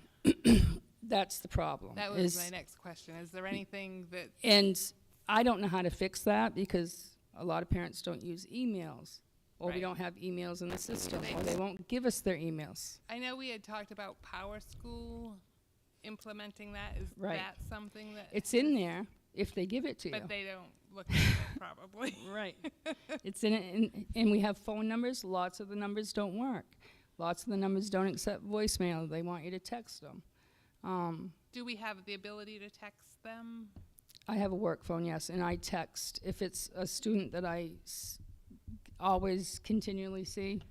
Speaker 12: That's the problem.
Speaker 15: That was my next question. Is there anything that...
Speaker 12: And I don't know how to fix that because a lot of parents don't use emails, or we don't have emails in the system, or they won't give us their emails.
Speaker 15: I know we had talked about Power School implementing that. Is that something that...
Speaker 12: It's in there if they give it to you.
Speaker 15: But they don't look at it, probably.
Speaker 12: Right. It's in it, and we have phone numbers. Lots of the numbers don't work. Lots of the numbers don't accept voicemail. They want you to text them.
Speaker 15: Do we have the ability to text them?
Speaker 12: I have a work phone, yes, and I text. If it's a student that I always continually see,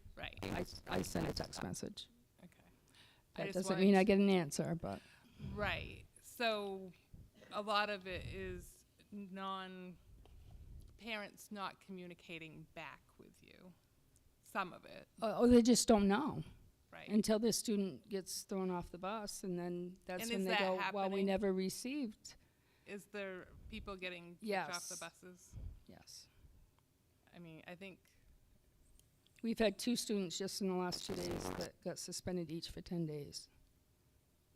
Speaker 12: I send a text message.
Speaker 15: Okay.
Speaker 12: That doesn't mean I get an answer, but...
Speaker 15: Right. So a lot of it is parents not communicating back with you. Some of it.
Speaker 12: Oh, they just don't know.
Speaker 15: Right.
Speaker 12: Until the student gets thrown off the bus, and then that's
Speaker 15: And
Speaker 12: when
Speaker 15: is
Speaker 12: they
Speaker 15: that
Speaker 12: go, well, we
Speaker 15: happening?
Speaker 12: never received.
Speaker 15: Is there people getting kicked off the
Speaker 12: Yes.
Speaker 15: buses?
Speaker 12: Yes.
Speaker 15: I mean, I think...
Speaker 12: We've had 2 students just in the last 2 days that got suspended each for 10 days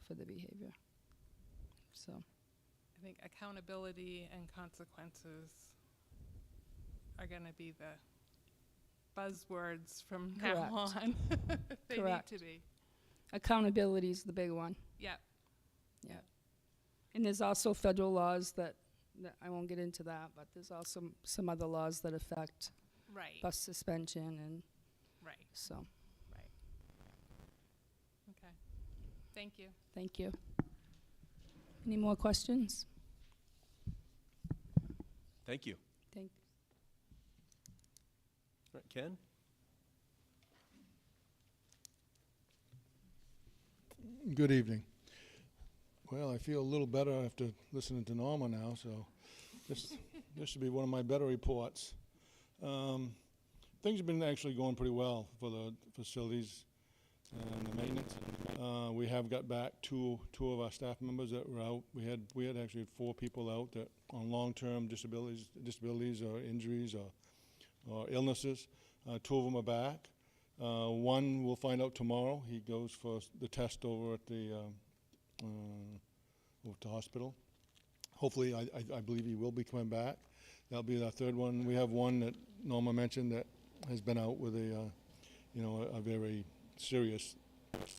Speaker 12: for the behavior. So.
Speaker 15: I think accountability and consequences are going to be the buzzwords from now on. They need to be.
Speaker 12: Accountability is the big one.
Speaker 15: Yep.
Speaker 12: Yep. And there's also federal laws that I won't get into that, but there's also some other laws that affect bus suspension and so.
Speaker 15: Right. Okay. Thank you.
Speaker 12: Thank you. Any more questions?
Speaker 1: Thank you.
Speaker 12: Thank.
Speaker 1: All right, Ken?
Speaker 16: Good evening. Well, I feel a little better after listening to Norma now, so this should be one of my better reports. Things have been actually going pretty well for the facilities and the maintenance. We have got back two of our staff members that were out. We had actually 4 people out that on long-term disabilities or injuries or illnesses. 2 of them are back. One we'll find out tomorrow. He goes for the test over at the hospital. Hopefully, I believe he will be coming back. That'll be our 3rd one. We have one that Norma mentioned that has been out with a very serious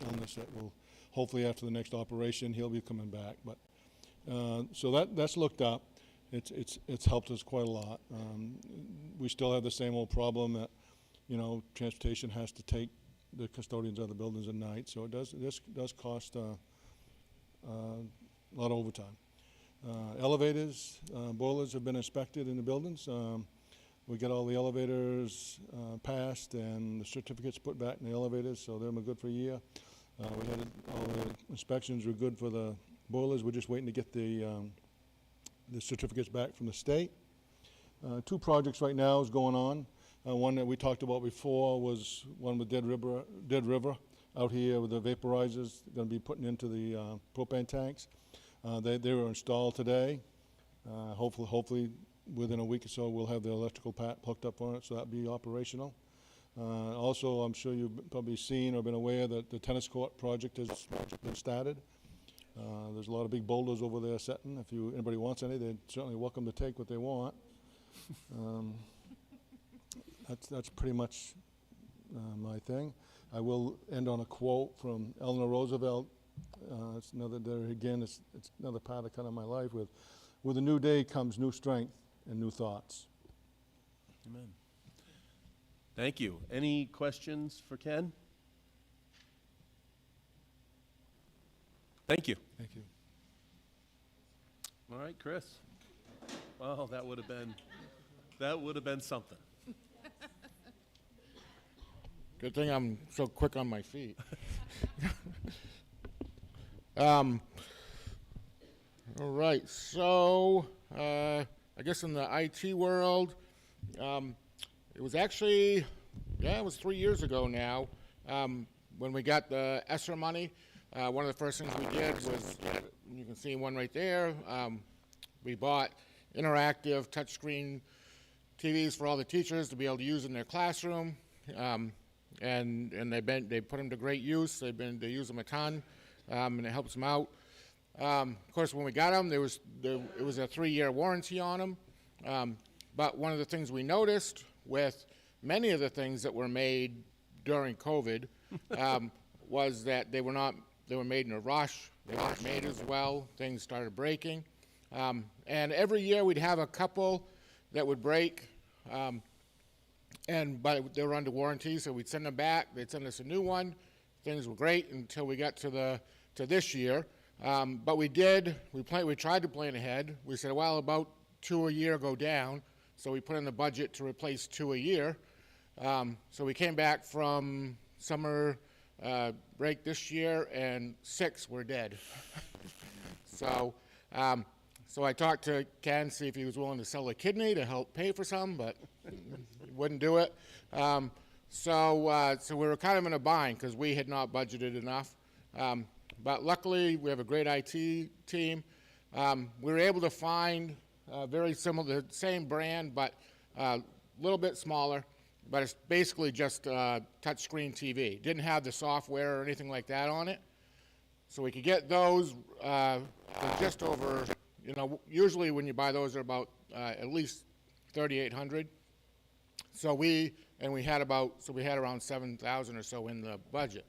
Speaker 16: illness that will hopefully after the next operation he'll be coming back. But so that's looked up. It's helped us quite a lot. We still have the same old problem that transportation has to take the custodians out of the buildings at night. So this does cost a lot of overtime. Elevators, boilers have been inspected in the buildings. We get all the elevators passed and the certificates put back in the elevators, so they're good for a year. We had all the inspections were good for the boilers. We're just waiting to get the certificates back from the state. 2 projects right now is going on. One that we talked about before was one with Dead River out here with the vaporizers going to be putting into the propane tanks. They were installed today. Hopefully within a week or so we'll have the electrical hooked up on it, so that'll be operational. Also, I'm sure you've probably seen or been aware that the tennis court project has been started. There's a lot of big boulders over there sitting. If anybody wants any, they're certainly welcome to take what they want. That's pretty much my thing. I will end on a quote from Eleanor Roosevelt It's another day, again, it's another part of kind of my life. With a new day comes new strength and new thoughts.
Speaker 1: Amen. Thank you. Any questions for Ken? Thank you.
Speaker 16: Thank you.
Speaker 1: All right, Chris. Well, that would have been something.
Speaker 17: Good thing I'm so quick on my feet. All right, so I guess in the IT world, it was actually, it was 3 years ago now, when we got the ESSER money. One of the first things we did was, you can see one right there, we bought interactive touchscreen TVs for all the teachers to be able to use in their classroom, and they put them to great use. They use them a ton, and it helps them out. Of course, when we got them, it was a 3-year warranty on them. But one of the things we noticed with many of the things that were made during COVID was that they were made in a rush. They weren't made as well. Things started breaking. And every year we'd have a couple that would break, but they were under warranty, so we'd send them back. They'd send us a new one. Things were great until we got to this year. But we tried to plan ahead. We said, well, about 2 a year go down, so we put in the budget to replace 2 a year. So we came back from summer break this year, and 6 were dead. So I talked to Ken, see if he was willing to sell a kidney to help pay for some, but he wouldn't do it. So we were kind of in a bind because we had not budgeted enough. But luckily, we have a great IT team. We were able to find very similar, the same brand, but a little bit smaller. But it's basically just a touchscreen TV. Didn't have the software or anything like that on it. So we could get those for just over, usually when you buy those, they're about at least $3,800. So we had around $7,000 or so in the budget.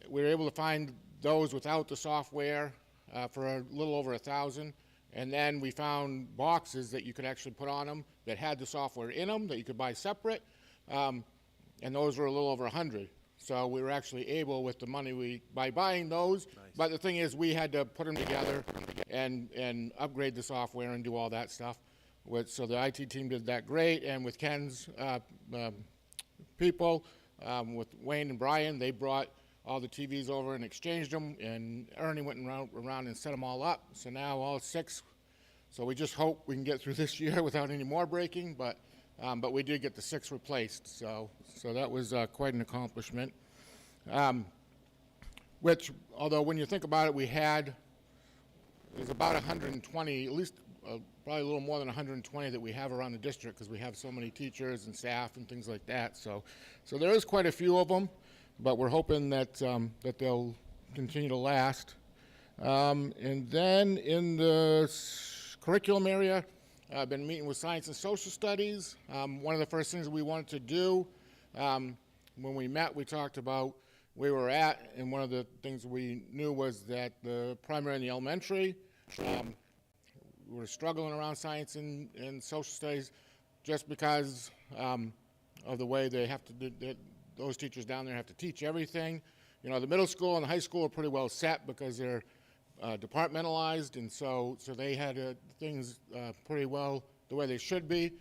Speaker 17: We were able to find those without the software for a little over $1,000. And then we found boxes that you could actually put on them that had the software in them that you could buy separate. And those were a little over $100. So we were actually able, with the money by buying those. Nice. But the thing is, we had to put them together and upgrade the software and do all that stuff. So the IT team did that great. And with Ken's people, with Wayne and Brian, they brought all the TVs over and exchanged them, and Ernie went around and set them all up. So now all 6. So we just hope we can get through this year without any more breaking, but we did get the 6 replaced. So that was quite an accomplishment. Which, although when you think about it, there's about 120, at least probably a little more than 120 that we have around the district because we have so many teachers and staff and things like that. So there is quite a few of them. But we're hoping that they'll continue to last. And then in the curriculum area, I've been meeting with science and social studies. One of the first things we wanted to do, when we met, we talked about where we were at, and one of the things we knew was that the primary and the elementary, we were struggling around science and social studies just because of the way they have to do those teachers down there have to teach everything. The middle school and the high school are pretty well set because they're departmentalized, and so they had things pretty well the way they should be.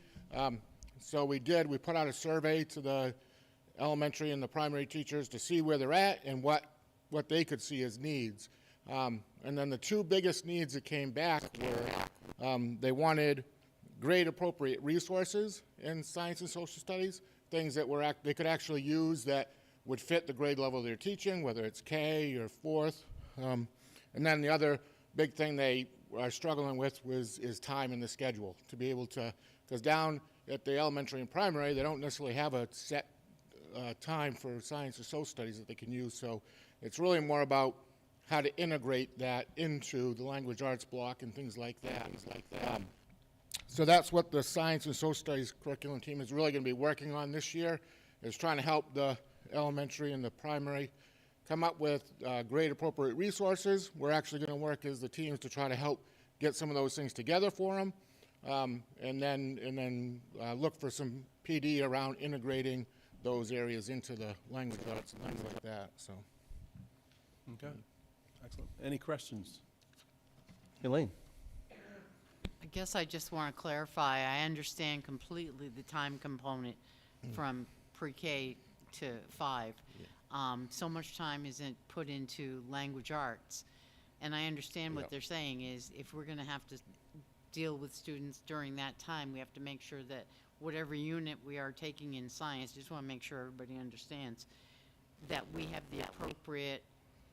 Speaker 17: So we put out a survey to the elementary and the primary teachers to see where they're at and what they could see as needs. And then the 2 biggest needs that came back were they wanted grade appropriate resources in science and social studies, things that they could actually use that would fit the grade level they're teaching, whether it's K or 4th. And then the other big thing they are struggling with is time in the schedule to be able to, because down at the elementary and primary, they don't necessarily have a set time for science or social studies that they can use. So it's really more about how to integrate that into the language arts block and things like that. So that's what the science and social studies curriculum team is really going to be working on this year, is trying to help the elementary and the primary come up with grade appropriate resources. We're actually going to work as the teams to try to help get some of those things together for them, and then look for some PD around integrating those areas into the language arts and things like that. So,
Speaker 1: Okay, excellent. Any questions? Elaine?
Speaker 8: I guess I just want to clarify, I understand completely the time component from pre-K to 5. So much time isn't put into language arts. And I understand what
Speaker 17: Yep.
Speaker 8: they're saying is if we're going to have to deal with students during that time, we have to make sure that whatever unit we are taking in science, just want to make sure everybody understands that we have the appropriate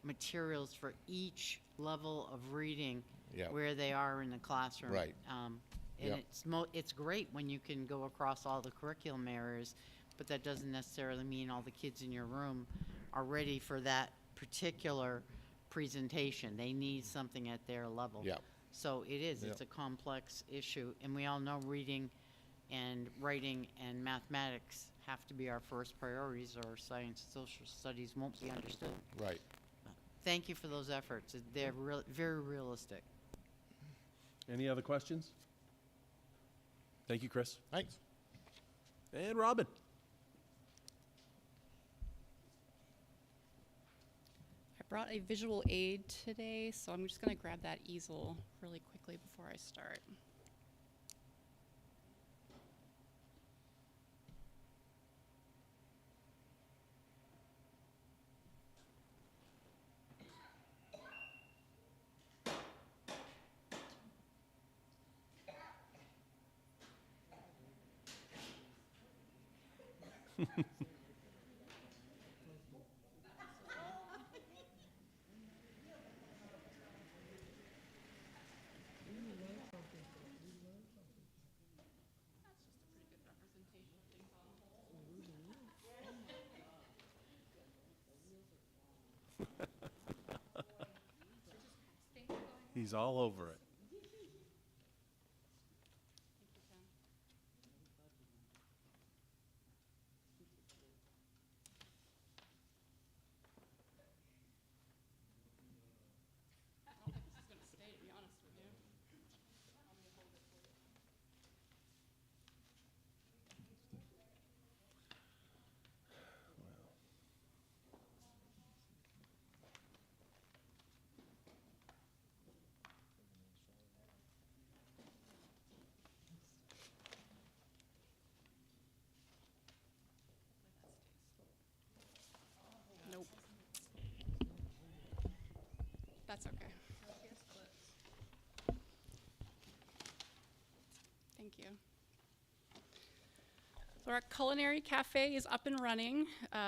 Speaker 8: materials for each level of reading
Speaker 17: Yep.
Speaker 8: where they are in the classroom.
Speaker 17: Right.
Speaker 8: And
Speaker 17: Yep.
Speaker 8: it's great when you can go across all the curriculum areas, but that doesn't necessarily mean all the kids in your room are ready for that particular presentation. They need something at their level.
Speaker 17: Yep.
Speaker 8: So it is,
Speaker 17: Yep.
Speaker 8: it's a complex issue, and we all know reading and writing and mathematics have to be our first priorities, or science and social studies won't be understood.
Speaker 17: right.
Speaker 8: Thank you for those efforts. They're very realistic.
Speaker 1: Any other questions? Thank you, Chris.
Speaker 17: Thanks.
Speaker 1: And Robin?
Speaker 18: I brought a visual aid today, so I'm just going to grab that easel really quickly before I start.
Speaker 1: He's all over it.
Speaker 18: I don't think this is going to stay, to be honest with you. I'm going to hold it for you. Nope. That's okay. Thank you. So our culinary cafe is up and running.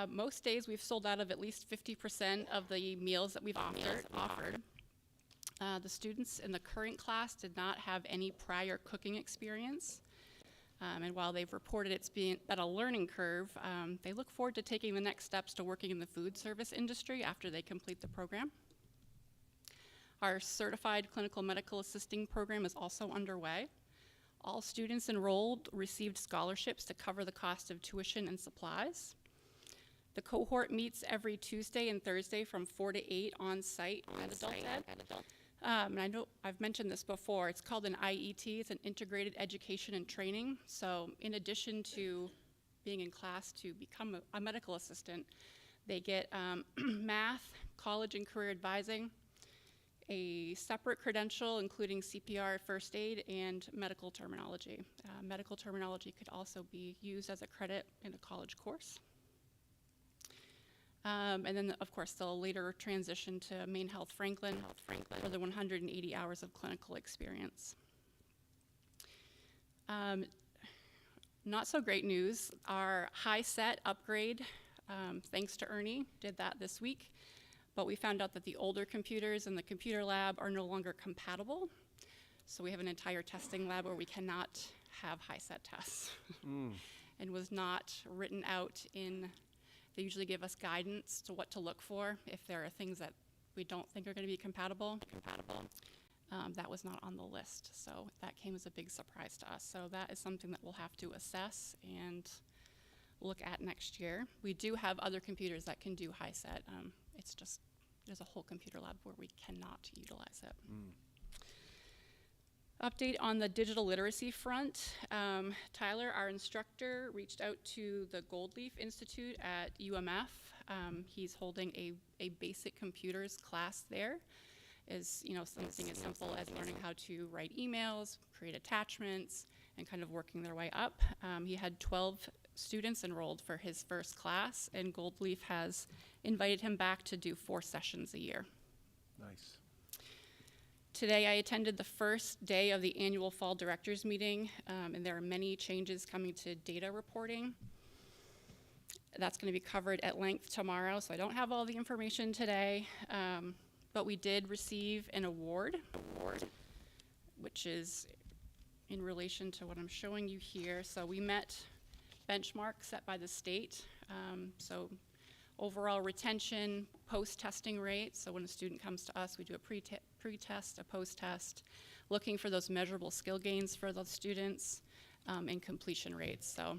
Speaker 18: Most days we've sold out of at least 50% of the meals that we've offered. The students in the current class did not have any prior cooking experience. And while they've reported it's been at a learning curve, they look forward to taking the next steps to working in the food service industry after they complete the program. Our certified clinical medical assisting program is also underway. All students enrolled received scholarships to cover the cost of tuition and supplies. The cohort meets every Tuesday and Thursday from 4 to 8 on site at Adult Ed. And I know I've mentioned this before, it's called an IET, it's an integrated education and training. So in addition to being in class to become a medical assistant, they get math, college and career advising, a separate credential including CPR, first aid, and medical terminology. Medical terminology could also be used as a credit in a college course. And then, of course, they'll later transition to Maine Health Franklin for the 180 hours of clinical experience. Not so great news. Our high set upgrade, thanks to Ernie, did that this week. But we found out that the older computers in the computer lab are no longer compatible. So we have an entire testing lab where we cannot have high set tests. And was not written out in. They usually give us guidance to what to look for if there are things that we don't think are going to be compatible. That was not on the list, so that came as a big surprise to us. So that is something that we'll have to assess and look at next year. We do have other computers that can do high set. it's just, there's a whole computer lab where we cannot utilize it. Update on the digital literacy front. Tyler, our instructor, reached out to the Goldleaf Institute at UMF. He's holding a basic computers class there. Is, you know, something as simple as learning how to write emails, create attachments, and kind of working their way up. He had 12 students enrolled for his first class, and Goldleaf has invited him back to do 4 sessions a year.
Speaker 1: Nice.
Speaker 18: Today I attended the first day of the annual fall directors meeting, and there are many changes coming to data reporting. That's going to be covered at length tomorrow, so I don't have all the information today, but we did receive an award, which is in relation to what I'm showing you here. So we met benchmarks set by the state. So overall retention, post-testing rate. So when a student comes to us, we do a pre-test, a post-test, looking for those measurable skill gains for those students, and completion rates. So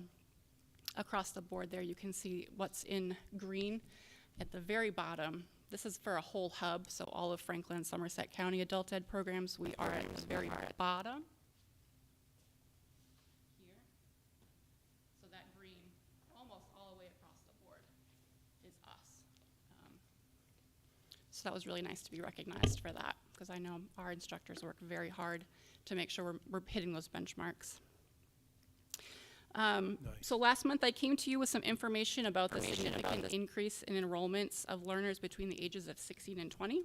Speaker 18: across the board there, you can see what's in green at the very bottom. This is for a whole hub, so all of Franklin and Somerset County adult ed programs. We are at the very bottom. Here. So that green, almost all the way across the board, is us. So that was really nice to be recognized for that, because I know our instructors work very hard to make sure we're hitting those benchmarks. So last month I came to you with some information about the significant increase in enrollments of learners between the ages of 16 and 20.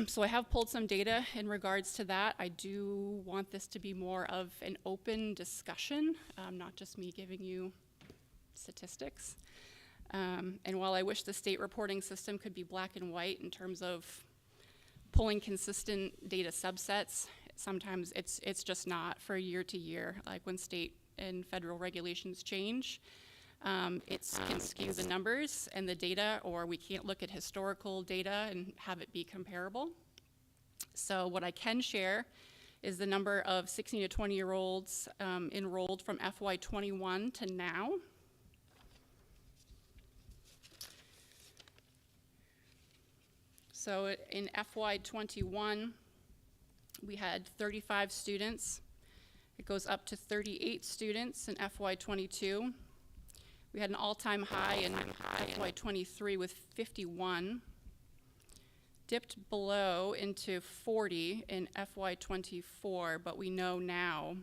Speaker 18: So I have pulled some data in regards to that. I do want this to be more of an open discussion, not just me giving you statistics. And while I wish the state reporting system could be black and white in terms of pulling consistent data subsets, sometimes it's just not for year to year. Like when state and federal regulations change, it can skew the numbers and the data, or we can't look at historical data and have it be comparable. So what I can share is the number of 16 to 20-year-olds enrolled from FY21 to now. So in FY21, we had 35 students. It goes up to 38 students in FY22. We had an all-time high in FY23 with 51. Dipped below into 40 in FY24, but we know now,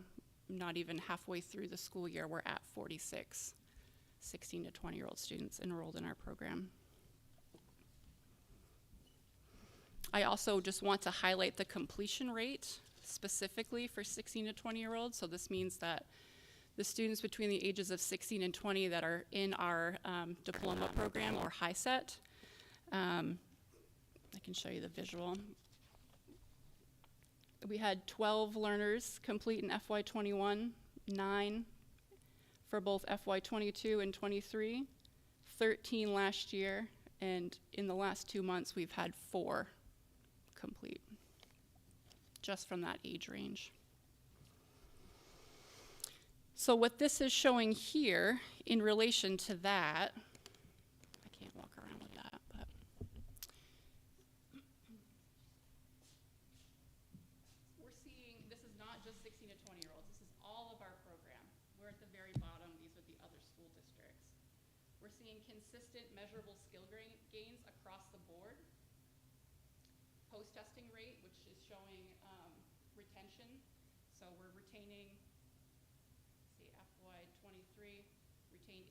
Speaker 18: not even halfway through the school year, we're at 46 16 to 20-year-old students enrolled in our program. I also just want to highlight the completion rate specifically for 16 to 20-year-olds. So this means that the students between the ages of 16 and 20 that are in our diploma program or HiSET, I can show you the visual. We had 12 learners complete in FY21, 9 for both FY22 and 23, 13 last year, and in the last 2 months we've had 4 complete, just from that age range. So what this is showing here in relation to that, I can't walk around with that, but we're seeing, this is not just 16 to 20-year-olds, this is all of our program. We're at the very bottom, these are the other school districts. We're seeing consistent measurable skill gains across the board. Post-testing rate, which is showing retention. So we're retaining, see, FY23 retained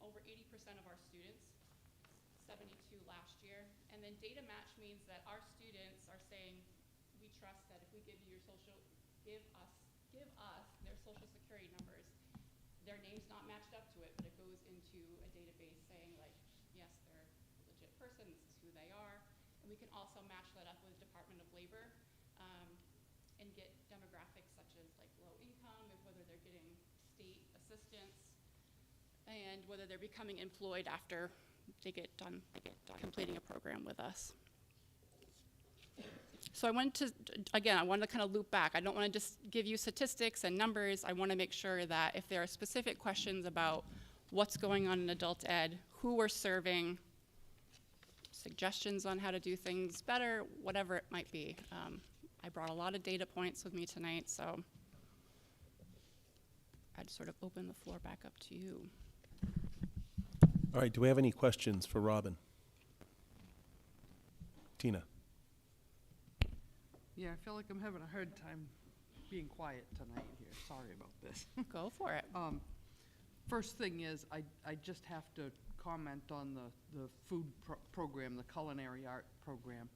Speaker 18: over 80% of our students, 72 last year. And then data match means that our students are saying, we trust that if we give you your give us their social security numbers, their name's not matched up to it, but it goes into a database saying like, yes, they're a legit person, this is who they are. We can also match that up with Department of Labor and get demographics such as like low income, and whether they're getting state assistance, and whether they're becoming employed after they get done completing a program with us. So I wanted to kind of loop back. I don't want to just give you statistics and numbers. I want to make sure that if there are specific questions about what's going on in adult ed, who we're serving, suggestions on how to do things better, whatever it might be. I brought a lot of data points with me tonight, so I'd sort of open the floor back up to you.
Speaker 1: All right, do we have any questions for Robin? Tina?
Speaker 3: Yeah, I feel like I'm having a hard time being quiet tonight here. Sorry about this.
Speaker 18: Go for it.
Speaker 3: First thing is, I just have to comment on the food program, the culinary art program.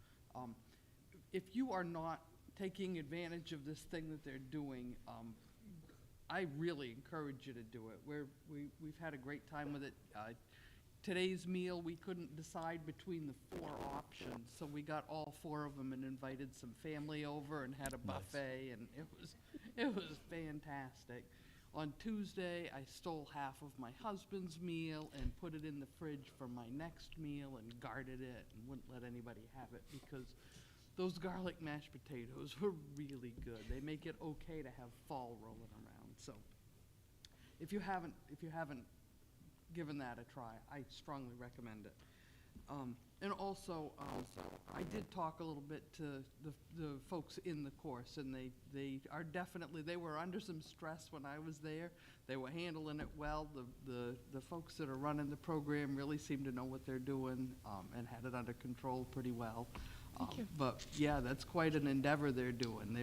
Speaker 3: If you are not taking advantage of this thing that they're doing, I really encourage you to do it. We've had a great time with it. Today's meal, we couldn't decide between the 4 options, so we got all 4 of them and invited some family over and had a buffet, and it was fantastic. On Tuesday, I stole half of my husband's meal and put it in the fridge for my next meal and guarded it and wouldn't let anybody have it because those garlic mashed potatoes were really good. They make it okay to have fall rolling around. So if you haven't given that a try, I strongly recommend it. And also, I did talk a little bit to the folks in the course, and they were under some stress when I was there. They were handling it well. The folks that are running the program really seem to know what they're doing, and had it under control pretty well.
Speaker 18: Thank you.
Speaker 3: But yeah, that's quite an endeavor they're doing.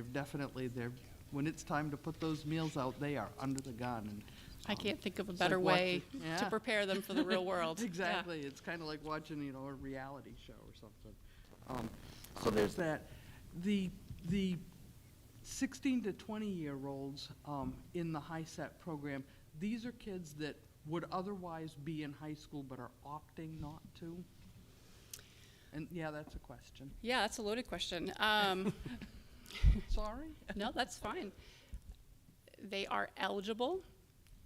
Speaker 3: When it's time to put those meals out, they are under the gun. And
Speaker 18: I can't think of a
Speaker 3: it's
Speaker 18: better
Speaker 3: like
Speaker 18: way
Speaker 3: watching-
Speaker 18: to
Speaker 3: yeah.
Speaker 18: prepare them for the real world.
Speaker 3: Exactly. It's kind of like watching, a reality show or something. So there's that. The 16 to 20-year-olds in the HiSET program, these are kids that would otherwise be in high school but are opting not to. And yeah, that's a question.
Speaker 18: Yeah, that's a loaded question.
Speaker 3: Sorry?
Speaker 18: No, that's fine. They are eligible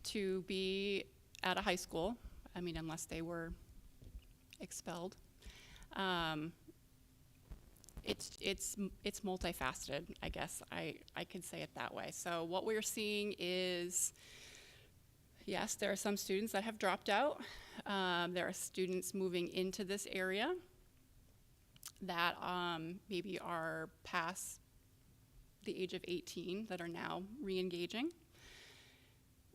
Speaker 18: to be at a high school, unless they were expelled. It's multifaceted, I guess. I could say it that way. So what we're seeing is, yes, there are some students that have dropped out. There are students moving into this area that maybe are past the age of 18 that are now re-engaging.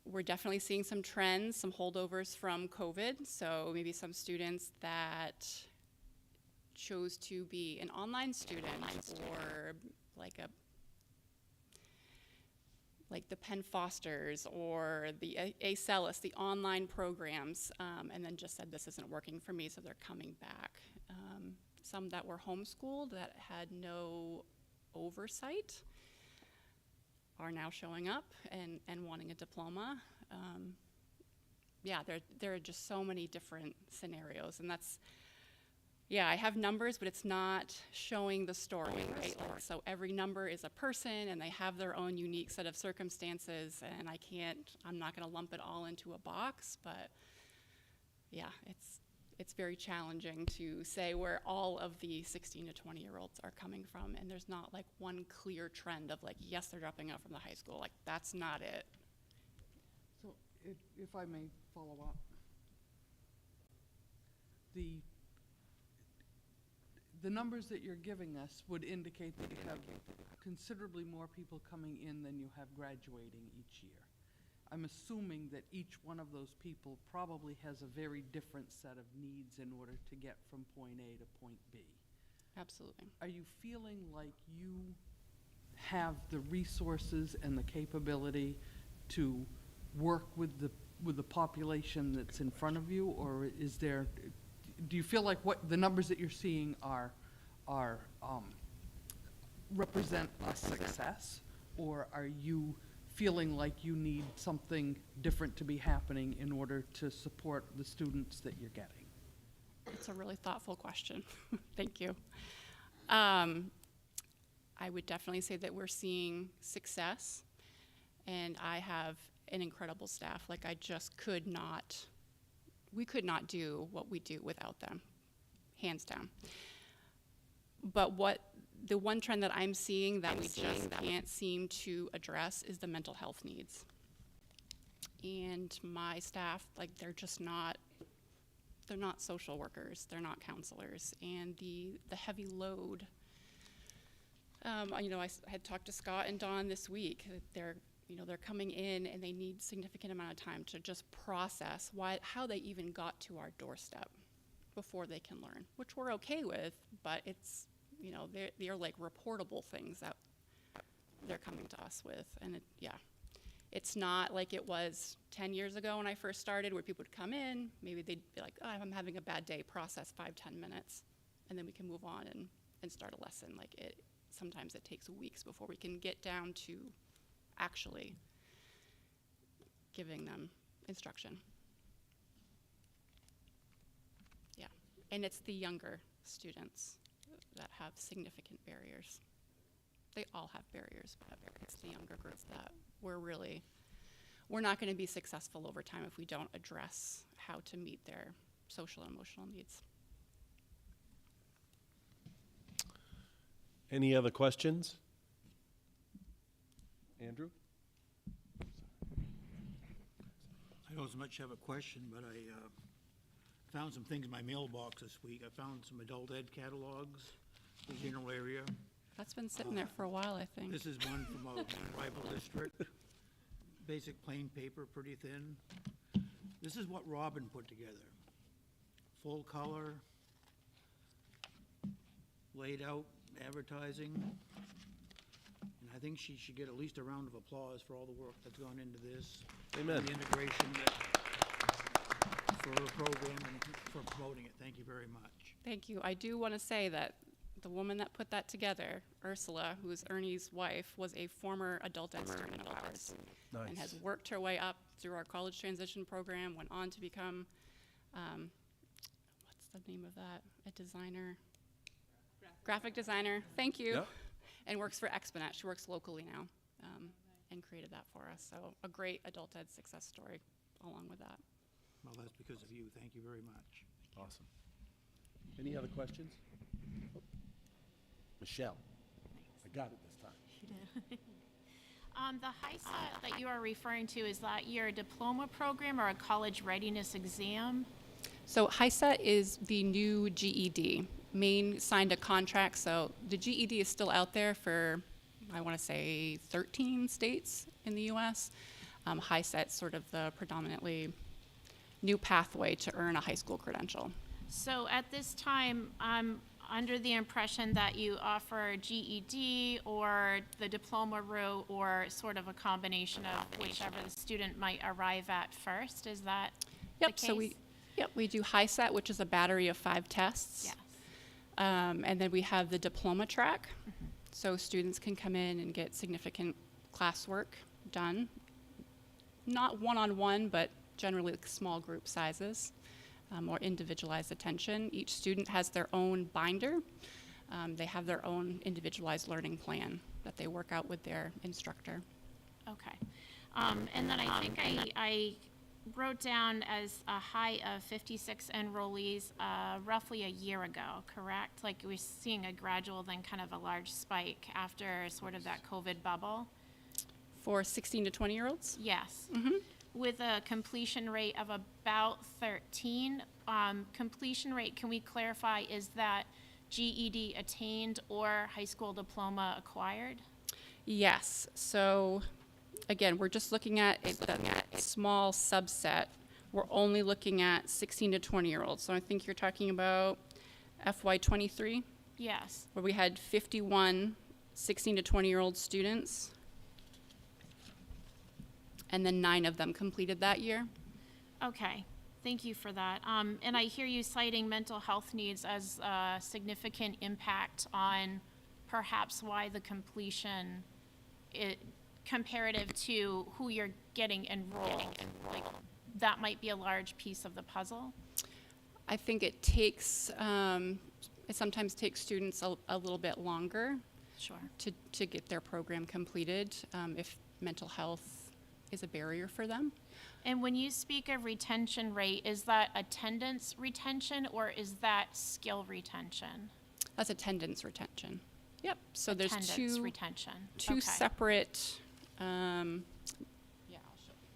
Speaker 18: We're definitely seeing some trends, some holdovers from COVID. So maybe some students that chose to be an online student or like the Penn Fosters or the ACELUS, the online programs, and then just said this isn't working for me, so they're coming back. Some that were homeschooled that had no oversight are now showing up and wanting a diploma. There are just so many different scenarios, and that's, I have numbers, but it's not showing the story, right? So every number is a person, and they have their own unique set of circumstances, and I'm not gonna lump it all into a box, but it's very challenging to say where all of the 16 to 20-year-olds are coming from, and there's not like one clear trend of yes, they're dropping out from the high school. That's not it.
Speaker 3: So if I may follow up, the numbers that you're giving us would indicate that you have considerably more people coming in than you have graduating each year. I'm assuming that each one of those people probably has a very different set of needs in order to get from point A to point B.
Speaker 18: Absolutely.
Speaker 3: Are you feeling like you have the resources and the capability to work with the population that's in front of you, or do you feel like what the numbers that you're seeing are represent a success, or are you feeling like you need something different to be happening in order to support the students that you're getting?
Speaker 18: It's a really thoughtful question. Thank you. I would definitely say that we're seeing success, and I have an incredible staff. We could not do what we do without them, hands down. But the one trend that I'm seeing that we just can't seem to address is the mental health needs. And my staff, they're just not they're not social workers, they're not counselors, and the heavy load. You know, I had talked to Scott and Dawn this week. They're coming in and they need significant amount of time to just process how they even got to our doorstep before they can learn, which we're okay with, but it's, you know, they're like reportable things that they're coming to us with, and it's not like it was 10 years ago when I first started, where people would come in, maybe they'd be like, oh, I'm having a bad day, process 5-10 minutes, and then we can move on and start a lesson. Like sometimes it takes weeks before we can get down to actually giving them instruction. Yeah, and it's the younger students that have significant barriers. They all have barriers, but it's the younger groups that we're not going to be successful over time if we don't address how to meet their social and emotional needs.
Speaker 1: Any other questions? Andrew?
Speaker 14: I don't so much have a question, but I found some things in my mailbox this week. I found some adult ed catalogs in the general area.
Speaker 18: That's been sitting there for a while, I think.
Speaker 14: This is one from a rival district. Basic plain paper, pretty thin. This is what Robin put together. Full color, laid out advertising. And I think she should get at least a round of applause for all the work that's gone into this.
Speaker 1: Amen.
Speaker 14: And the integration for the program and for promoting it. Thank you very much.
Speaker 18: Thank you. I do want to say that the woman that put that together, Ursula, who is Ernie's wife, was a former adult ed student of ours.
Speaker 1: Nice.
Speaker 18: And has worked her way up through our college transition program, went on to become, what's the name of that? A designer? Graphic designer. Thank you.
Speaker 1: Yep.
Speaker 18: And works for Exponet. She works locally now, and created that for us. So a great adult ed success story along with that.
Speaker 14: Well, that's because of you. Thank you very much.
Speaker 1: Awesome. Any other questions? Oh. Michelle. I got it this time.
Speaker 2: The HISET that you are referring to, is that your diploma program or a college readiness exam?
Speaker 18: So HISET is the new GED. Maine signed a contract, so the GED is still out there for, I want to say, 13 states in the U.S. HISET's sort of the predominantly new pathway to earn a high school credential.
Speaker 2: So at this time, I'm under the impression that you offer GED or the diploma route, or sort of a combination of whichever the student might arrive at first. Is that the case?
Speaker 18: So we do HISET, which is a battery of 5 tests.
Speaker 2: Yes.
Speaker 18: And then we have the diploma track. Mm-hmm. So students can come in and get significant classwork done. Not one-on-one, but generally like small group sizes. More individualized attention. Each student has their own binder. They have their own individualized learning plan that they work out with their instructor.
Speaker 2: Okay. And then I think I wrote down as a high of 56 enrollees roughly a year ago, correct? Like we're seeing a gradual, then kind of a large spike after sort of that COVID bubble?
Speaker 18: For 16 to 20-year-olds?
Speaker 2: Yes.
Speaker 18: Mm-hmm.
Speaker 2: With a completion rate of about 13. Completion rate, can we clarify, is that GED attained or high school diploma acquired?
Speaker 18: Yes. So again, we're just looking at a small subset. We're only looking at 16 to 20-year-olds. So I think you're talking about FY23?
Speaker 2: Yes.
Speaker 18: Where we had 51 16 to 20-year-old students. And then 9 of them completed that year.
Speaker 2: Okay, thank you for that. And I hear you citing mental health needs as a significant impact on perhaps why the completion, comparative to who you're getting enrolled. Like, that might be a large piece of the puzzle.
Speaker 18: I think it takes, it sometimes takes students a little bit longer.
Speaker 2: Sure.
Speaker 18: To get their program completed, if mental health is a barrier for them.
Speaker 2: And when you speak of retention rate, is that attendance retention or is that skill retention?
Speaker 18: That's attendance retention. Yep. So
Speaker 2: Attendance
Speaker 18: there's two
Speaker 2: retention.
Speaker 18: two
Speaker 2: Okay.
Speaker 18: separate. Yeah, I'll show you.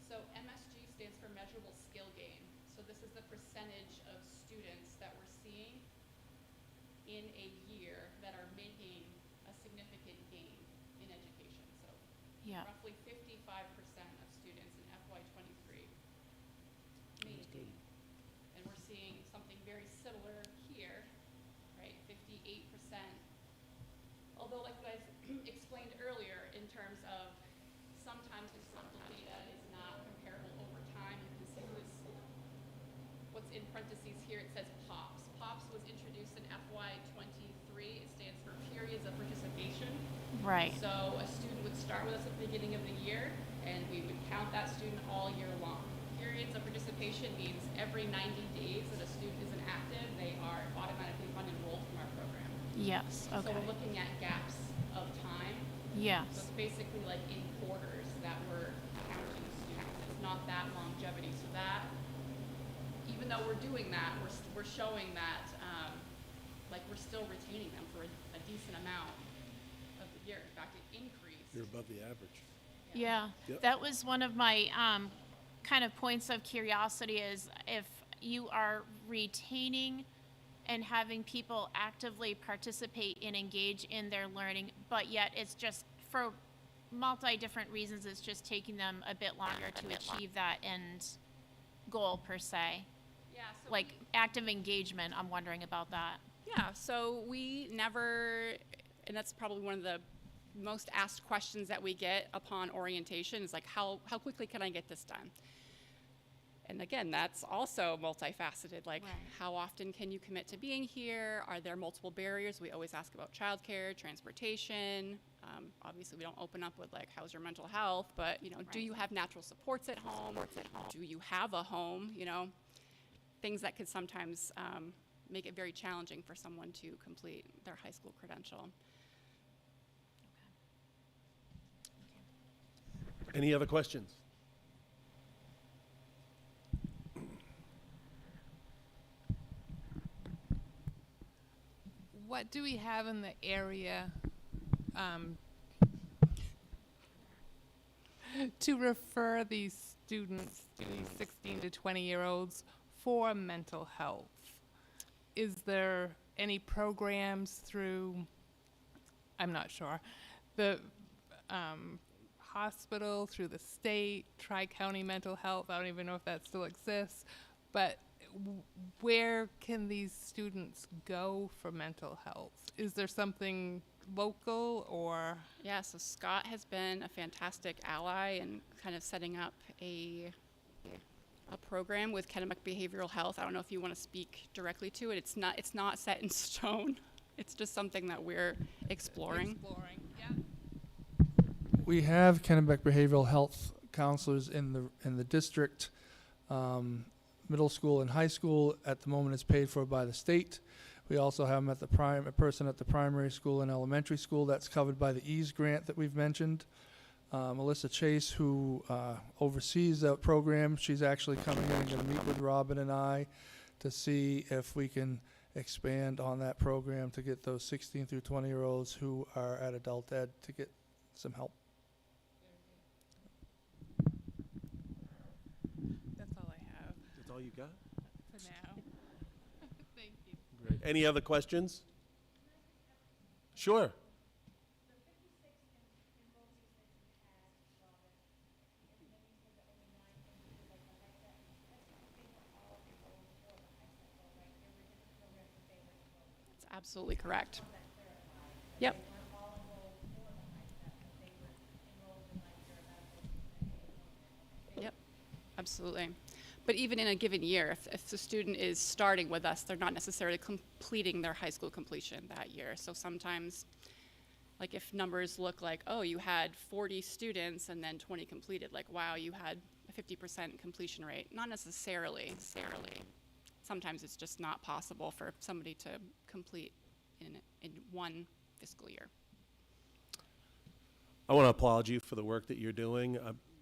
Speaker 18: So MSG stands for measurable
Speaker 2: Yeah.
Speaker 18: roughly 55% of students in FY '23 made it. And we're seeing something very similar here, right? 58%. Although, like you guys explained earlier, in terms of sometimes historical data is not comparable over time. You can see what's in parentheses here. It says POPs. POPs was introduced in FY '23. It stands for periods of participation.
Speaker 2: Right.
Speaker 18: So a student would start with us at the beginning of the year, and we would count that student all year long. Periods of participation means every 90 days that a student is inactive, they are automatically unenrolled from our program.
Speaker 2: Yes,
Speaker 18: So
Speaker 2: okay.
Speaker 18: we're looking at gaps of time.
Speaker 2: Yes.
Speaker 18: So it's basically like in quarters that we're counting students. It's not that longevity. So that, even though we're doing that, we're showing that like we're still retaining them for a decent amount of the year. In fact, it increased.
Speaker 1: You're above the average.
Speaker 2: Yeah,
Speaker 1: Yep.
Speaker 2: that was one of my kind of points of curiosity is if you are retaining and having people actively participate and engage in their learning, but yet it's just for different reasons, it's just taking them a bit longer to achieve that end goal per se.
Speaker 18: Yeah, so
Speaker 2: Like active engagement, I'm wondering about that.
Speaker 18: Yeah, so we never, and that's probably one of the most asked questions that we get upon orientation is like, how quickly can I get this done? And again, that's also multifaceted, like how often can you commit to being here? Are there multiple barriers? We always ask about childcare, transportation. Obviously, we don't open up with like, how's your mental health? But, you know, do you have natural supports at home? Do you have a home? You know, things that could sometimes make it very challenging for someone to complete their high school credential.
Speaker 1: Any other questions?
Speaker 15: What do we have in the area to refer these students, these 16 to 20-year-olds, for mental health? Is there any programs through, I'm not sure, the hospital, through the state, Tri-County Mental Health, I don't even know if that still exists, but where can these students go for mental health? Is there something local or?
Speaker 18: Yeah, so Scott has been a fantastic ally in kind of setting up a program with Kennebec Behavioral Health. I don't know if you want to speak directly to it. It's not set in stone. It's just something that we're exploring.
Speaker 15: Yeah.
Speaker 9: We have Kennebec Behavioral Health counselors in the district. Middle school and high school at the moment is paid for by the state. We also have them at a person at the primary school and elementary school that's covered by the EASE grant that we've mentioned. Melissa Chase, who oversees that program, she's actually coming in and going to meet with Robin and I to see if we can expand on that program to get those 16 through 20-year-olds who are at adult ed to get some help.
Speaker 15: That's all I have
Speaker 1: That's all you got?
Speaker 15: for now. Thank you.
Speaker 1: Great. Any other questions? Sure.
Speaker 18: That's absolutely correct. Yep. Yep, absolutely. But even in a given year, if the student is starting with us, they're not necessarily completing their high school completion that year. So sometimes, like if numbers look like, oh, you had 40 students and then 20 completed, like, wow, you had a 50% completion rate. Not necessarily. Sometimes it's just not possible for somebody to complete in one fiscal year.
Speaker 1: I want to applaud you for the work that you're doing.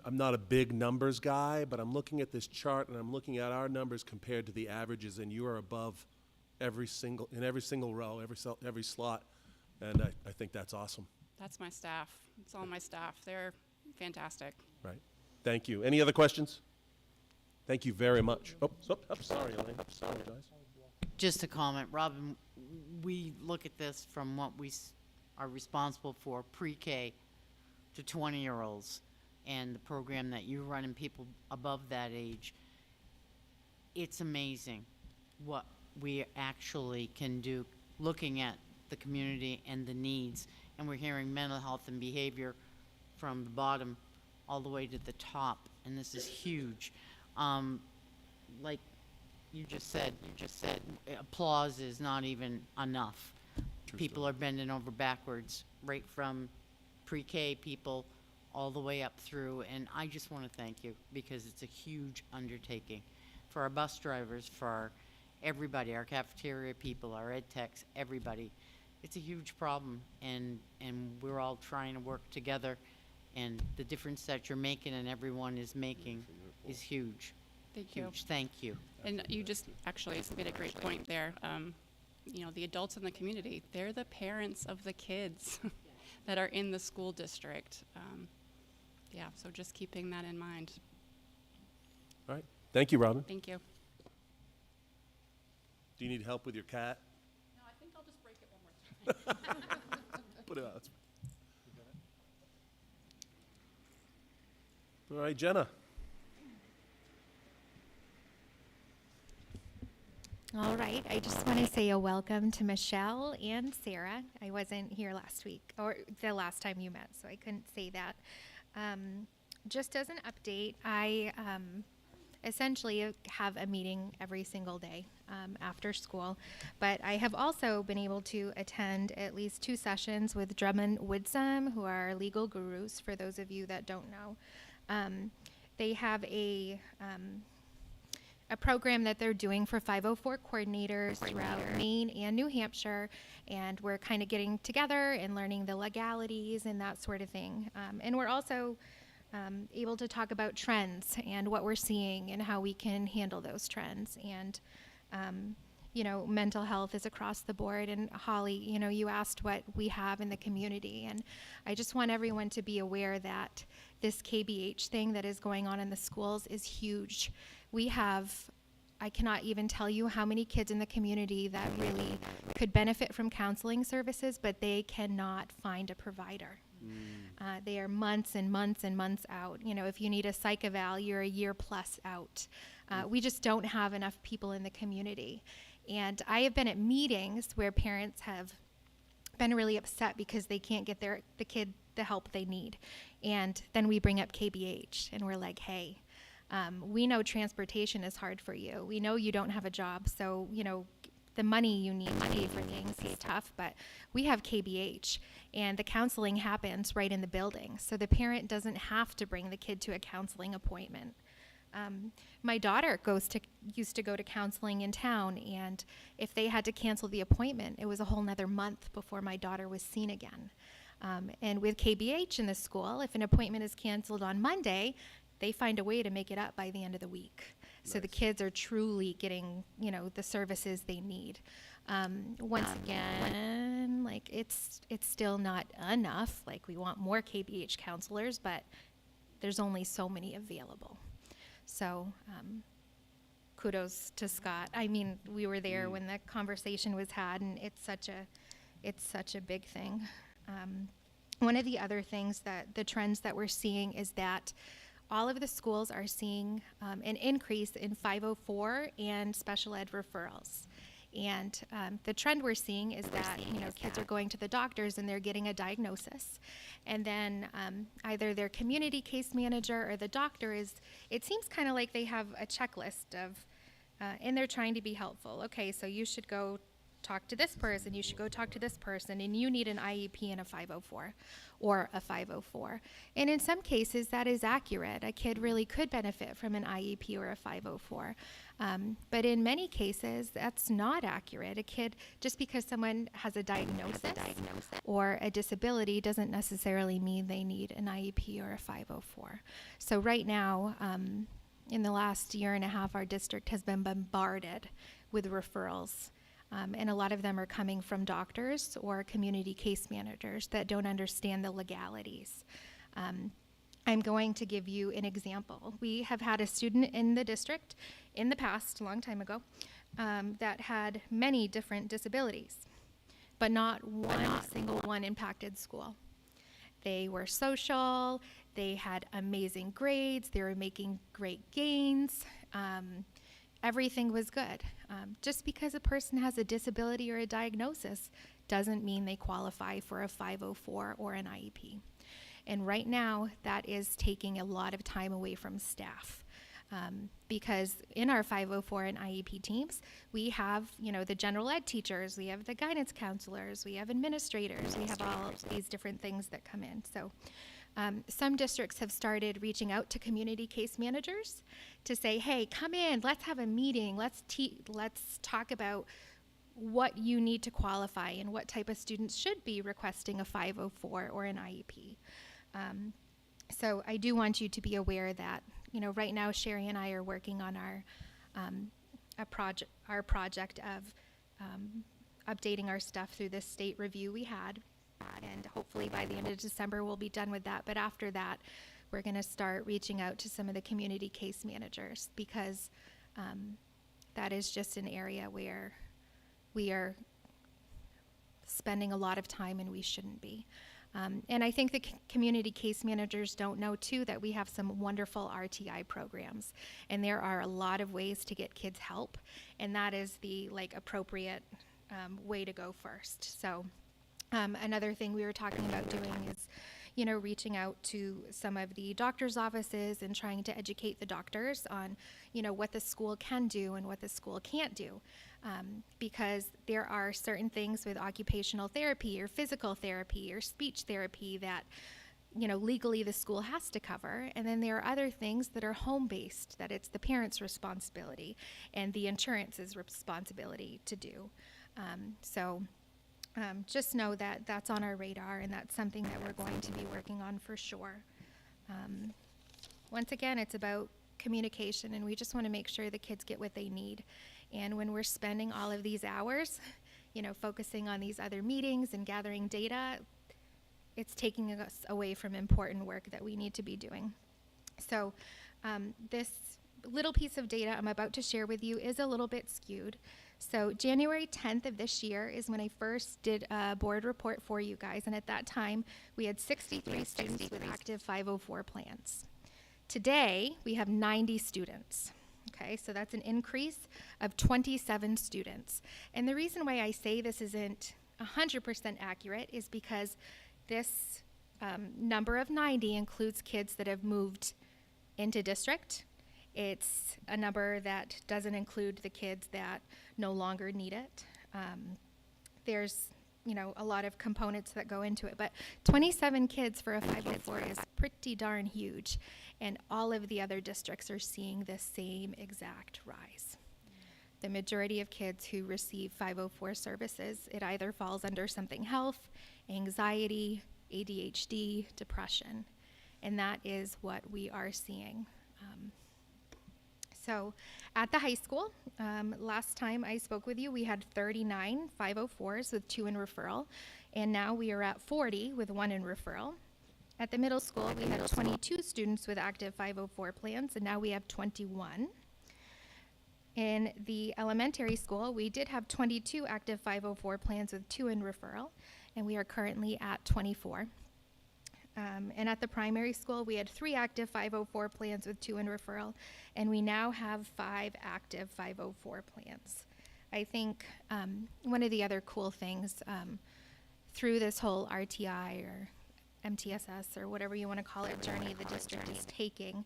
Speaker 1: I'm not a big numbers guy, but I'm looking at this chart and I'm looking at our numbers compared to the averages, and you are above every single row, every slot, and I think that's awesome.
Speaker 18: That's my staff. It's all my staff. They're fantastic.
Speaker 1: Right. Thank you. Any other questions? Thank you very much. Oh, sorry, Elaine. Sorry, guys.
Speaker 8: Just a comment, Robin, we look at this from what we are responsible for pre-K to 20-year-olds and the program that you run in people above that age, it's amazing what we actually can do looking at the community and the needs. And we're hearing mental health and behavior from the bottom all the way to the top, and this is huge. Like you just said, applause is not even enough. People are bending over backwards, right from pre-K people all the way up through, and I just want to thank you because it's a huge undertaking for our bus drivers, for everybody, our cafeteria people, our ed techs, everybody. It's a huge problem, and we're all trying to work together, and the difference that you're making and everyone is making is huge.
Speaker 18: Thank you.
Speaker 8: Huge. Thank you.
Speaker 18: And you just actually made a great point there. You know, the adults in the community, they're the parents of the kids that are in the school district. Yeah, so just keeping that in mind.
Speaker 1: All right. Thank you, Robin.
Speaker 18: Thank you.
Speaker 1: Do you need help with your cat?
Speaker 18: No, I think I'll just break it one more time.
Speaker 1: Put it out. That's fine. All right, Jenna.
Speaker 19: All right, I just want to say a welcome to Michelle and Sarah. I wasn't here last week, or the last time you met, so I couldn't say that. Just as an update, I essentially have a meeting every single day after school, but I have also been able to attend at least 2 sessions with Drummond Woodsum, who are legal gurus, for those of you that don't know. They have a program that they're doing for 504 coordinators throughout Maine and New Hampshire, and we're kind of getting together and learning the legalities and that sort of thing. And we're also able to talk about trends and what we're seeing and how we can handle those trends. And you know, mental health is across the board. And Holly, you know, you asked what we have in the community, and I just want everyone to be aware that this KBH thing that is going on in the schools is huge. We have, I cannot even tell you how many kids in the community that really could benefit from counseling services, but they cannot find a provider. They are months and months and months out. You know, if you need a psych eval, you're a year plus out. We just don't have enough people in the community. And I have been at meetings where parents have been really upset because they can't get the kid the help they need. And then we bring up KBH and we're like, hey, we know transportation is hard for you. We know you don't have a job, so, you know, the money you need to pay for things is tough, but we have KBH, and the counseling happens right in the building, so the parent doesn't have to bring the kid to a counseling appointment. My daughter used to go to counseling in town, and if they had to cancel the appointment, it was a whole nother month before my daughter was seen again. And with KBH in the school, if an appointment is canceled on Monday, they find a way to make it up by the end of the week. So the kids are truly getting, you know, the services they need. Once again, like it's still not enough. Like, we want more KBH counselors, but there's only so many available. So kudos to Scott. I mean, we were there when the conversation was had, and it's such a big thing. One of the other things that the trends that we're seeing is that all of the schools are seeing an increase in 504 and special ed referrals. And the trend we're seeing is that, you know, kids are going to the doctors and they're getting a diagnosis. And then either their community case manager or the doctor it seems kind of like they have a checklist of, and they're trying to be helpful. Okay, so you should go talk to this person, you should go talk to this person, and you need an IEP and a 504 or a 504. And in some cases, that is accurate. A kid really could benefit from an IEP or a 504. But in many cases, that's not accurate. A kid, just because someone has a diagnosis or a disability, doesn't necessarily mean they need an IEP or a 504. So right now, in the last year and a half, our district has been bombarded with referrals. And a lot of them are coming from doctors or community case managers that don't understand the legalities. I'm going to give you an example. We have had a student in the district in the past, a long time ago, that had many different disabilities, but not one single one impacted school. They were social, they had amazing grades, they were making great gains. Everything was good. Just because a person has a disability or a diagnosis doesn't mean they qualify for a 504 or an IEP. And right now, that is taking a lot of time away from staff. Because in our 504 and IEP teams, we have, the general ed teachers, we have the guidance counselors, we have administrators, we have all of these different things that come in. So some districts have started reaching out to community case managers to say, hey, come in, let's have a meeting, let's talk about what you need to qualify and what type of students should be requesting a 504 or an IEP. So I do want you to be aware that, right now Sherry and I are working on our project of updating our stuff through this state review we had, and hopefully by the end of December we'll be done with that. But after that, we're going to start reaching out to some of the community case managers, because that is just an area where we are spending a lot of time and we shouldn't be. And I think the community case managers don't know, too, that we have some wonderful RTI programs. And there are a lot of ways to get kids help. And that is the, appropriate way to go first. So another thing we were talking about doing is, reaching out to some of the doctor's offices and trying to educate the doctors on, what the school can do and what the school can't do. Because there are certain things with occupational therapy or physical therapy or speech therapy that, legally the school has to cover. And then there are other things that are home-based, that it's the parent's responsibility and the insurance's responsibility to do. Just know that that's on our radar, and that's something that we're going to be working on for sure. Once again, it's about communication, and we just want to make sure the kids get what they need. And when we're spending all of these hours, focusing on these other meetings and gathering data, it's taking us away from important work that we need to be doing. So this little piece of data I'm about to share with you is a little bit skewed. So January 10th of this year is when I first did a board report for you guys, and at that time, we had 63 students with active 504 plans. Today, we have 90 students. Okay, so that's an increase of 27 students. And the reason why I say this isn't 100% accurate is because this number of 90 includes kids that have moved into district. It's a number that doesn't include the kids that no longer need it. There's, a lot of components that go into it, but 27 kids for a 504 is pretty darn huge, and all of the other districts are seeing the same exact rise. The majority of kids who receive 504 services, it either falls under something health, anxiety, ADHD, depression, and that is what we are seeing. So at the high school, last time I spoke with you, we had 39 504s with 2 in referral, and now we are at 40 with 1 in referral. At the middle school, we had 22 students with active 504 plans, and now we have 21. In the elementary school, we did have 22 active 504 plans with 2 in referral, and we are currently at 24. And at the primary school, we had 3 active 504 plans with 2 in referral, and we now have 5 active 504 plans. I think one of the other cool things through this whole RTI or MTSS or whatever you want to call it journey the district is taking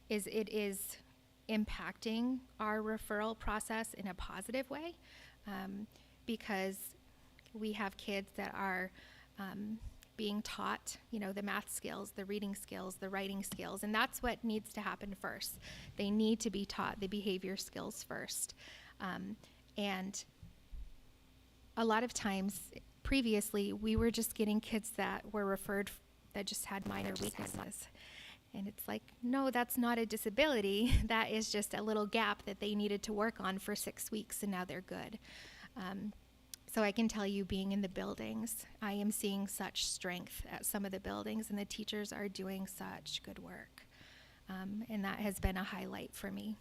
Speaker 19: is it is impacting our referral process in a positive way, because we have kids that are being taught, the math skills, the reading skills, the writing skills, and that's what needs to happen first. They need to be taught the behavior skills first. And a lot of times, previously, we were just getting kids that were referred that just had minor weaknesses. And it's like, no, that's not a disability. That is just a little gap that they needed to work on for 6 weeks, and now they're good. So I can tell you, being in the buildings, I am seeing such strength at some of the buildings, and the teachers are doing such good work. And that has been a highlight for me.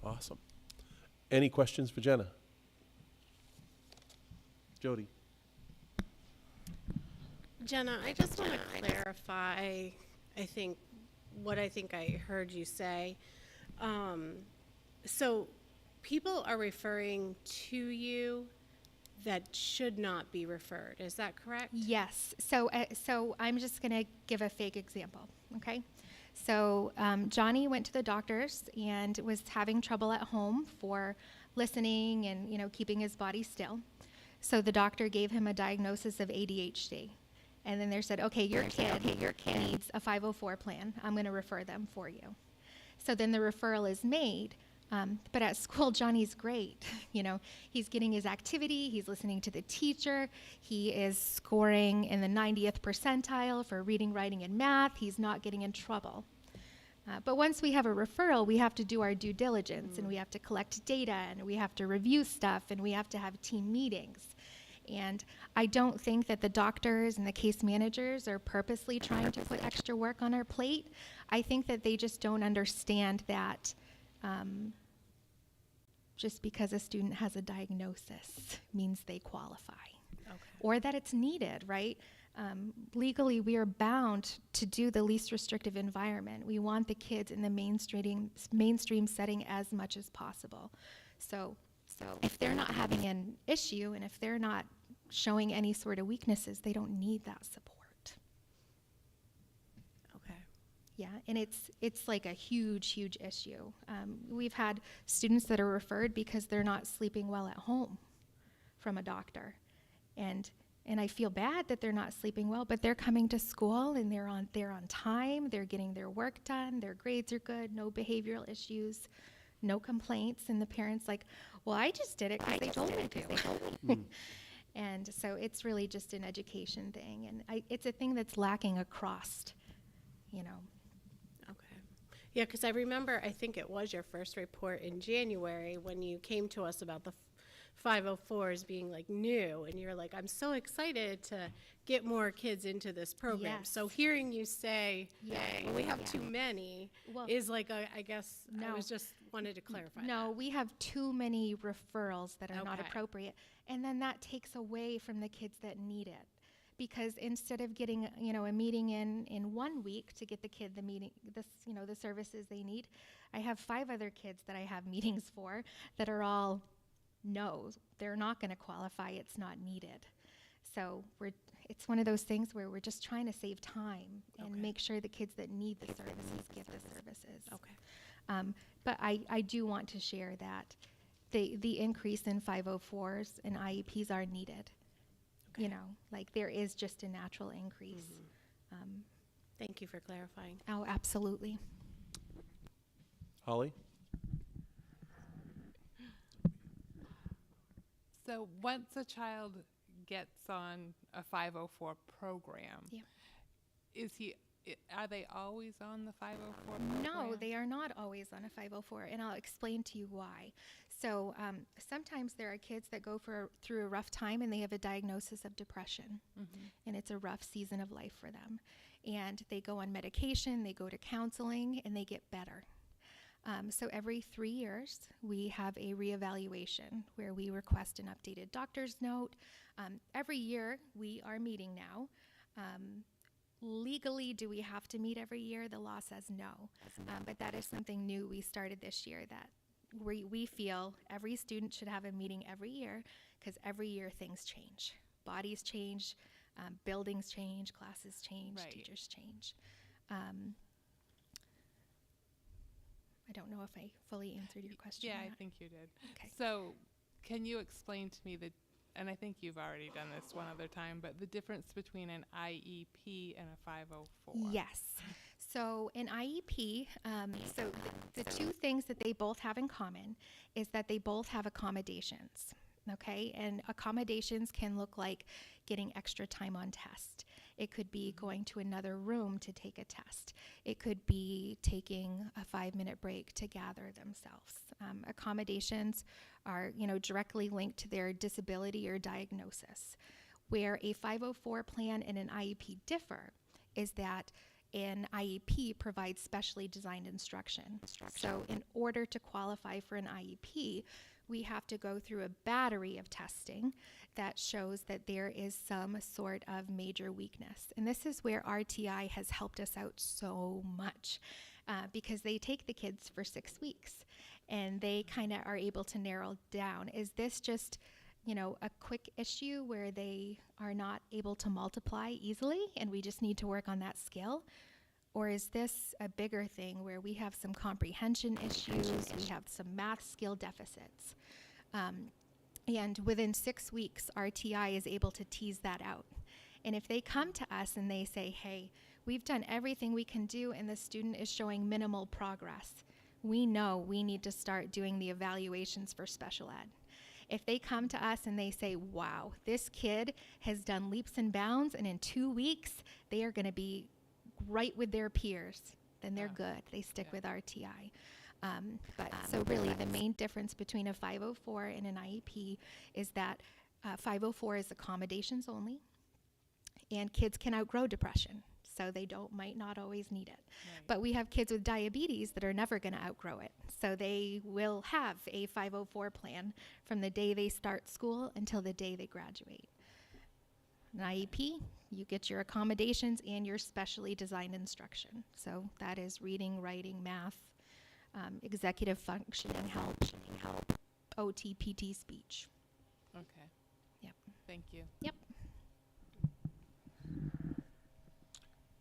Speaker 1: Awesome. Any questions for Jenna? Jody?
Speaker 5: Jenna, I just want to clarify, what I think I heard you say. So people are referring to you that should not be referred. Is that correct?
Speaker 19: Yes. So I'm just going to give a fake example, okay? So Johnny went to the doctors and was having trouble at home for listening and, keeping his body still. So the doctor gave him a diagnosis of ADHD. And then they said, okay, your kid needs a 504 plan. I'm going to refer them for you. So then the referral is made. But at school, Johnny's great. He's getting his activity. He's listening to the teacher. He is scoring in the 90th percentile for reading, writing, and math. He's not getting in trouble. But once we have a referral, we have to do our due diligence, and we have to collect data, and we have to review stuff, and we have to have team meetings. And I don't think that the doctors and the case managers are purposely trying to put extra work on our plate. I think that they just don't understand that just because a student has a diagnosis means they qualify.
Speaker 5: Okay.
Speaker 19: Or that it's needed, right? Legally, we are bound to do the least restrictive environment. We want the kids in the mainstream setting as much as possible. So if they're not having an issue and if they're not showing any sort of weaknesses, they don't need that support.
Speaker 5: Okay.
Speaker 19: Yeah, and it's like a huge issue. We've had students that are referred because they're not sleeping well at home from a doctor. And I feel bad that they're not sleeping well, but they're coming to school and they're on time, they're getting their work done, their grades are good, no behavioral issues, no complaints, and the parents like, well, I just did it because they told me to. And so it's really just an education thing, and it's a thing that's lacking across,
Speaker 5: Okay. Yeah, because I remember, I think it was your first report in January when you came to us about the 504s being like new, and you're like, I'm so excited to get more kids into this program.
Speaker 19: Yes.
Speaker 5: So hearing you say, well, we have too
Speaker 19: Yeah.
Speaker 5: many,
Speaker 19: Well,
Speaker 5: is like, I guess, I
Speaker 19: no.
Speaker 5: was just wanted to clarify
Speaker 19: No, we have too many referrals that are not
Speaker 5: Okay.
Speaker 19: appropriate. And then that takes away from the kids that need it. Because instead of getting, a meeting in 1 week to get the kid the services they need, I have 5 other kids that I have meetings for that are all, no, they're not going to qualify, it's not needed. So it's one of those things where we're just trying to save time and
Speaker 5: Okay.
Speaker 19: make sure the kids that need the services get the services.
Speaker 5: Okay.
Speaker 19: But I do want to share that the increase in 504s and IEPs are needed.
Speaker 5: Okay.
Speaker 19: Like there is just a natural increase.
Speaker 5: Thank you for clarifying.
Speaker 19: Oh, absolutely.
Speaker 1: Holly?
Speaker 15: So once a child gets on a 504 program,
Speaker 19: Yeah.
Speaker 15: are they always on the 504 program?
Speaker 19: No, they are not always on a 504, and I'll explain to you why. So sometimes there are kids that go through a rough time and they have a diagnosis of depression, and it's a rough season of life for them. And they go on medication, they go to counseling, and they get better. So every 3 years, we have a reevaluation where we request an updated doctor's note. Every year, we are meeting now. Legally, do we have to meet every year? The law says no. But that is something new we started this year, that we feel every student should have a meeting every year, because every year things change. Bodies change, buildings change, classes change,
Speaker 15: Right.
Speaker 19: teachers change. I don't know if I fully answered your question.
Speaker 15: Yeah,
Speaker 19: or
Speaker 15: I
Speaker 19: not.
Speaker 15: think you did.
Speaker 19: Okay.
Speaker 15: So can you explain to me and I think you've already done this one other time, but the difference between an IEP and a 504?
Speaker 19: Yes. So an IEP, so the two things that they both have in common is that they both have accommodations, okay? And accommodations can look like getting extra time on test. It could be going to another room to take a test. It could be taking a 5-minute break to gather themselves. Accommodations are, directly linked to their disability or diagnosis. Where a 504 plan and an IEP differ is that an IEP provides specially designed instruction. So in order to qualify for an IEP, we have to go through a battery of testing that shows that there is some sort of major weakness. And this is where RTI has helped us out so much, because they take the kids for 6 weeks and they kind of are able to narrow down, is this just, a quick issue where they are not able to multiply easily and we just need to work on that skill? Or is this a bigger thing where we have some comprehension issues, we have some math skill deficits? And within 6 weeks, RTI is able to tease that out. And if they come to us and they say, hey, we've done everything we can do and the student is showing minimal progress, we know we need to start doing the evaluations for special ed. If they come to us and they say, wow, this kid has done leaps and bounds and in 2 weeks, they are going to be right with their peers, then they're good. They stick with RTI. So really the main difference between a 504 and an IEP is that 504 is accommodations only, and kids can outgrow depression, so they might not always need it. Right. But we have kids with diabetes that are never going to outgrow it, so they will have a 504 plan from the day they start school until the day they graduate. An IEP, you get your accommodations and your specially designed instruction. So that is reading, writing, math, executive functioning help, OT, PT, speech.
Speaker 15: Okay.
Speaker 19: Yep.
Speaker 15: Thank you.
Speaker 19: Yep.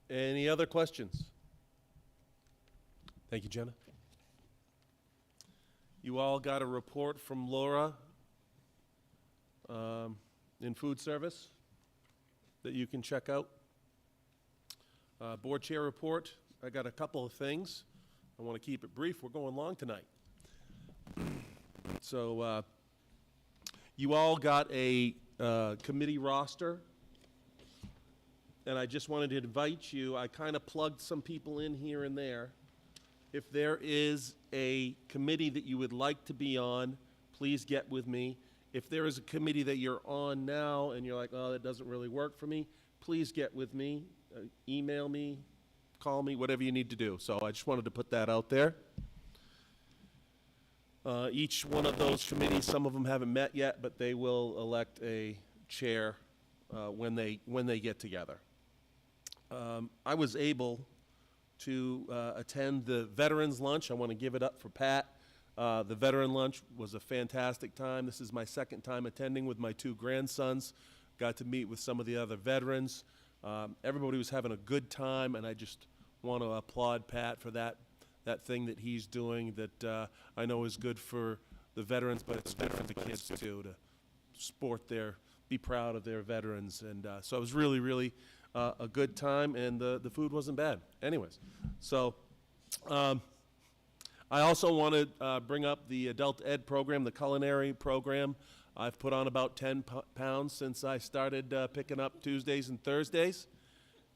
Speaker 1: Any other questions? Thank you, Jenna. You all got a report from Laura in food service that you can check out. Board chair report, I got a couple of things. I want to keep it brief. We're going long tonight. So you all got a committee roster, and I just wanted to invite you. I kind of plugged some people in here and there. If there is a committee that you would like to be on, please get with me. If there is a committee that you're on now and you're like, oh, that doesn't really work for me, please get with me, email me, call me, whatever you need to do. So I just wanted to put that out there. Each one of those committees, some of them haven't met yet, but they will elect a chair when they get together. I was able to attend the Veterans Lunch. I want to give it up for Pat. The Veteran Lunch was a fantastic time. This is my second time attending with my 2 grandsons. Got to meet with some of the other veterans. Everybody was having a good time, and I just want to applaud Pat for that thing that he's doing that I know is good for the veterans, but it's good for the kids too, to be proud of their veterans. And so it was really, really a good time, and the food wasn't bad. Anyways, so I also want to bring up the adult ed program, the culinary program. I've put on about 10 pounds since I started picking up Tuesdays and Thursdays.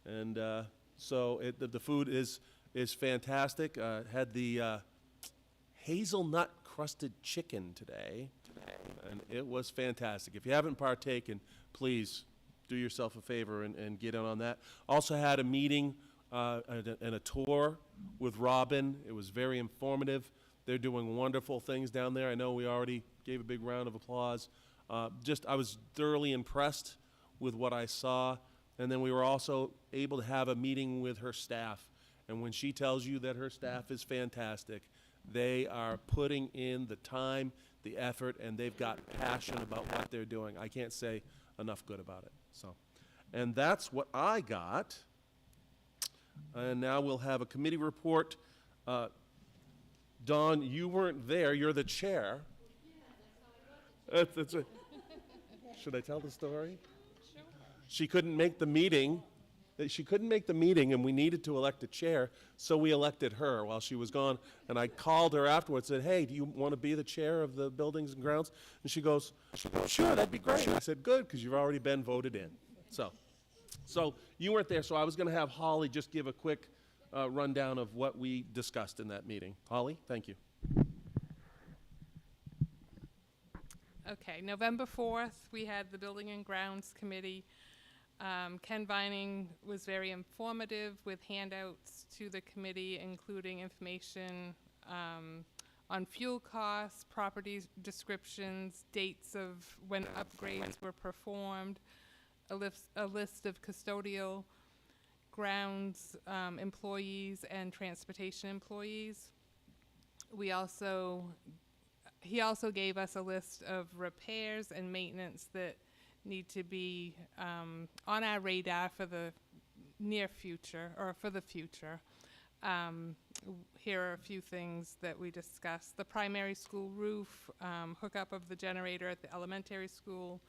Speaker 1: And so the food is fantastic. Had the hazelnut crusted chicken today, and it was fantastic. If you haven't partaken, please do yourself a favor and get in on that. Also had a meeting and a tour with Robin. It was very informative. They're doing wonderful things down there. I know we already gave a big round of applause. I was thoroughly impressed with what I saw. And then we were also able to have a meeting with her staff. And when she tells you that her staff is fantastic, they are putting in the time, the effort, and they've got passion about what they're doing. I can't say enough good about it. So, and that's what I got. And now we'll have a committee report. Dawn, you weren't there. You're the chair. Should I tell the story? Sure. She couldn't make the meeting. And we needed to elect a chair, so we elected her while she was gone. And I called her afterwards and said, hey, do you want to be the chair of the Buildings and Grounds? And she goes, sure, that'd be great. I said, good, because you've already been voted in. So you weren't there, so I was going to have Holly just give a quick rundown of what we discussed in that meeting. Holly, thank you.
Speaker 15: Okay, November 4th, we had the Building and Grounds Committee. Ken Vining was very informative with handouts to the committee, including information on fuel costs, property descriptions, dates of when upgrades were performed, a list of custodial, grounds employees, and transportation employees. He also gave us a list of repairs and maintenance that need to be on our radar for the near future, or for the future. Here are a few things that we discussed. The primary school roof, hookup of the generator at the elementary school,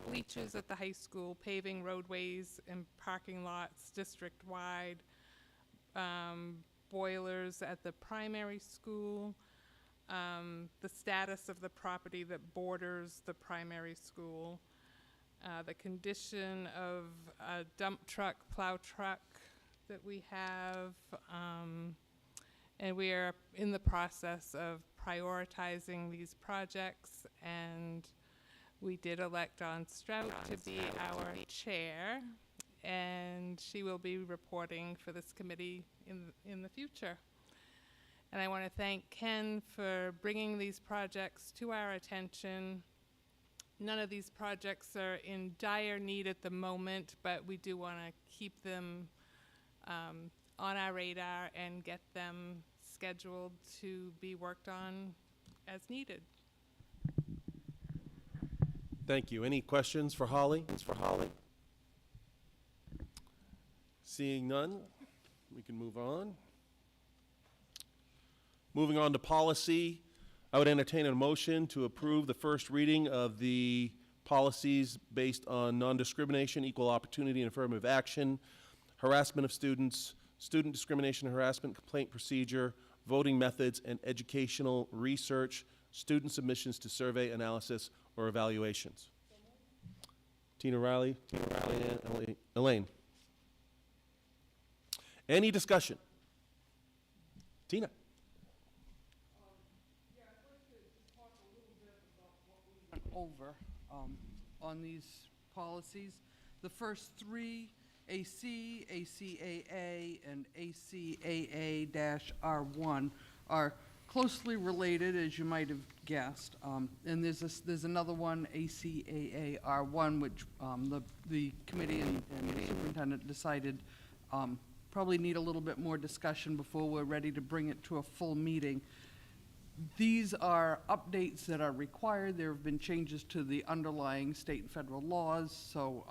Speaker 15: bleachers at the high school, paving roadways and parking lots district-wide, boilers at the primary school, the status of the property that borders the primary school, the condition of a dump truck, plow truck that we have, and we are in the process of prioritizing these projects, and we did elect Dawn Strout to be our chair, and she will be reporting for this committee in the future. And I want to thank Ken for bringing these projects to our attention. None of these projects are in dire need at the moment, but we do want to keep them on our radar and get them scheduled to be worked on as needed.
Speaker 1: Thank you. Any questions for Holly? Seeing none, we can move on. Moving on to policy, I would entertain a motion to approve the first reading of the policies based on non-discrimination, equal opportunity, and affirmative action, harassment of students, student discrimination and harassment complaint procedure, voting methods, and educational research, student submissions to survey, analysis, or evaluations. Tina Riley, and Elaine. Any discussion? Tina.
Speaker 3: Over on these policies. The first three, AC, ACAA, and ACAA-R1, are closely related, as you might have guessed. And there's another one, ACAA-R1, which the committee and the superintendent decided probably need a little bit more discussion before we're ready to bring it to a full meeting. These are updates that are required. There have been changes to the underlying state and federal laws, so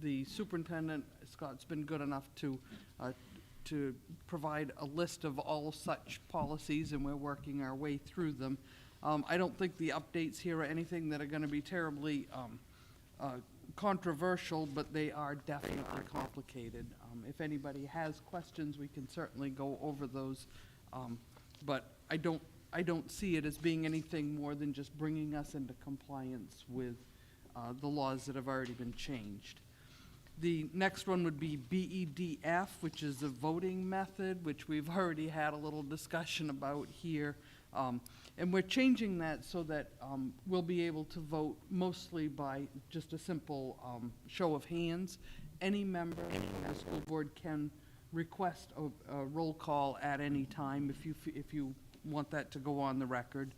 Speaker 3: the superintendent, Scott's been good enough to provide a list of all such policies, and we're working our way through them. I don't think the updates here are anything that are going to be terribly controversial, but they are definitely complicated. If anybody has questions, we can certainly go over those, but I don't see it as being anything more than just bringing us into compliance with the laws that have already been changed. The next one would be BEDF, which is the voting method, which we've already had a little discussion about here. And we're changing that so that we'll be able to vote mostly by just a simple show of hands. Any member of the school board can request a roll call at any time if you want that to go on the record.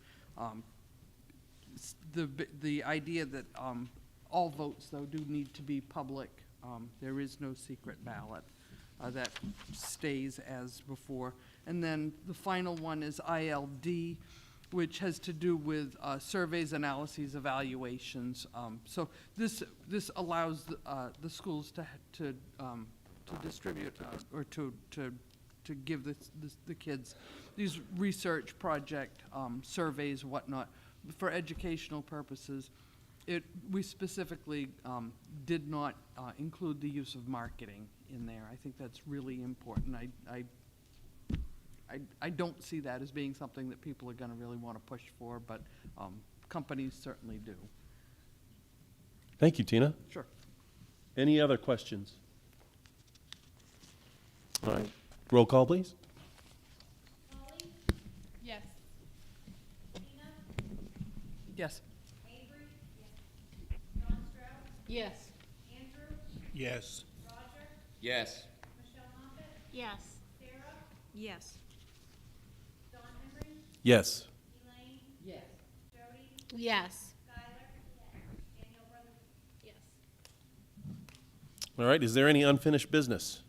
Speaker 3: The idea that all votes, though, do need to be public. There is no secret ballot. That stays as before. And then the final one is ILD, which has to do with surveys, analyses, evaluations. So this allows the schools to distribute or to give the kids these research project surveys, whatnot, for educational purposes. We specifically did not include the use of marketing in there. I think that's really important. I don't see that as being something that people are going to really want to push for, but companies certainly do.
Speaker 1: Thank you, Tina.
Speaker 3: Sure.
Speaker 1: Any other questions? All right. Roll call, please.
Speaker 4: Holly,
Speaker 15: Yes.
Speaker 4: Tina,
Speaker 3: Yes.
Speaker 4: Avery, Dawn Strout,
Speaker 13: Yes.
Speaker 4: Andrew,
Speaker 14: Yes.
Speaker 4: Roger,
Speaker 20: Yes.
Speaker 4: Michelle Moffett,
Speaker 2: Yes.
Speaker 4: Sarah,
Speaker 7: Yes.
Speaker 4: Don Henry,
Speaker 1: Yes.
Speaker 4: Elaine,
Speaker 5: Yes.
Speaker 1: All right, is there any unfinished business?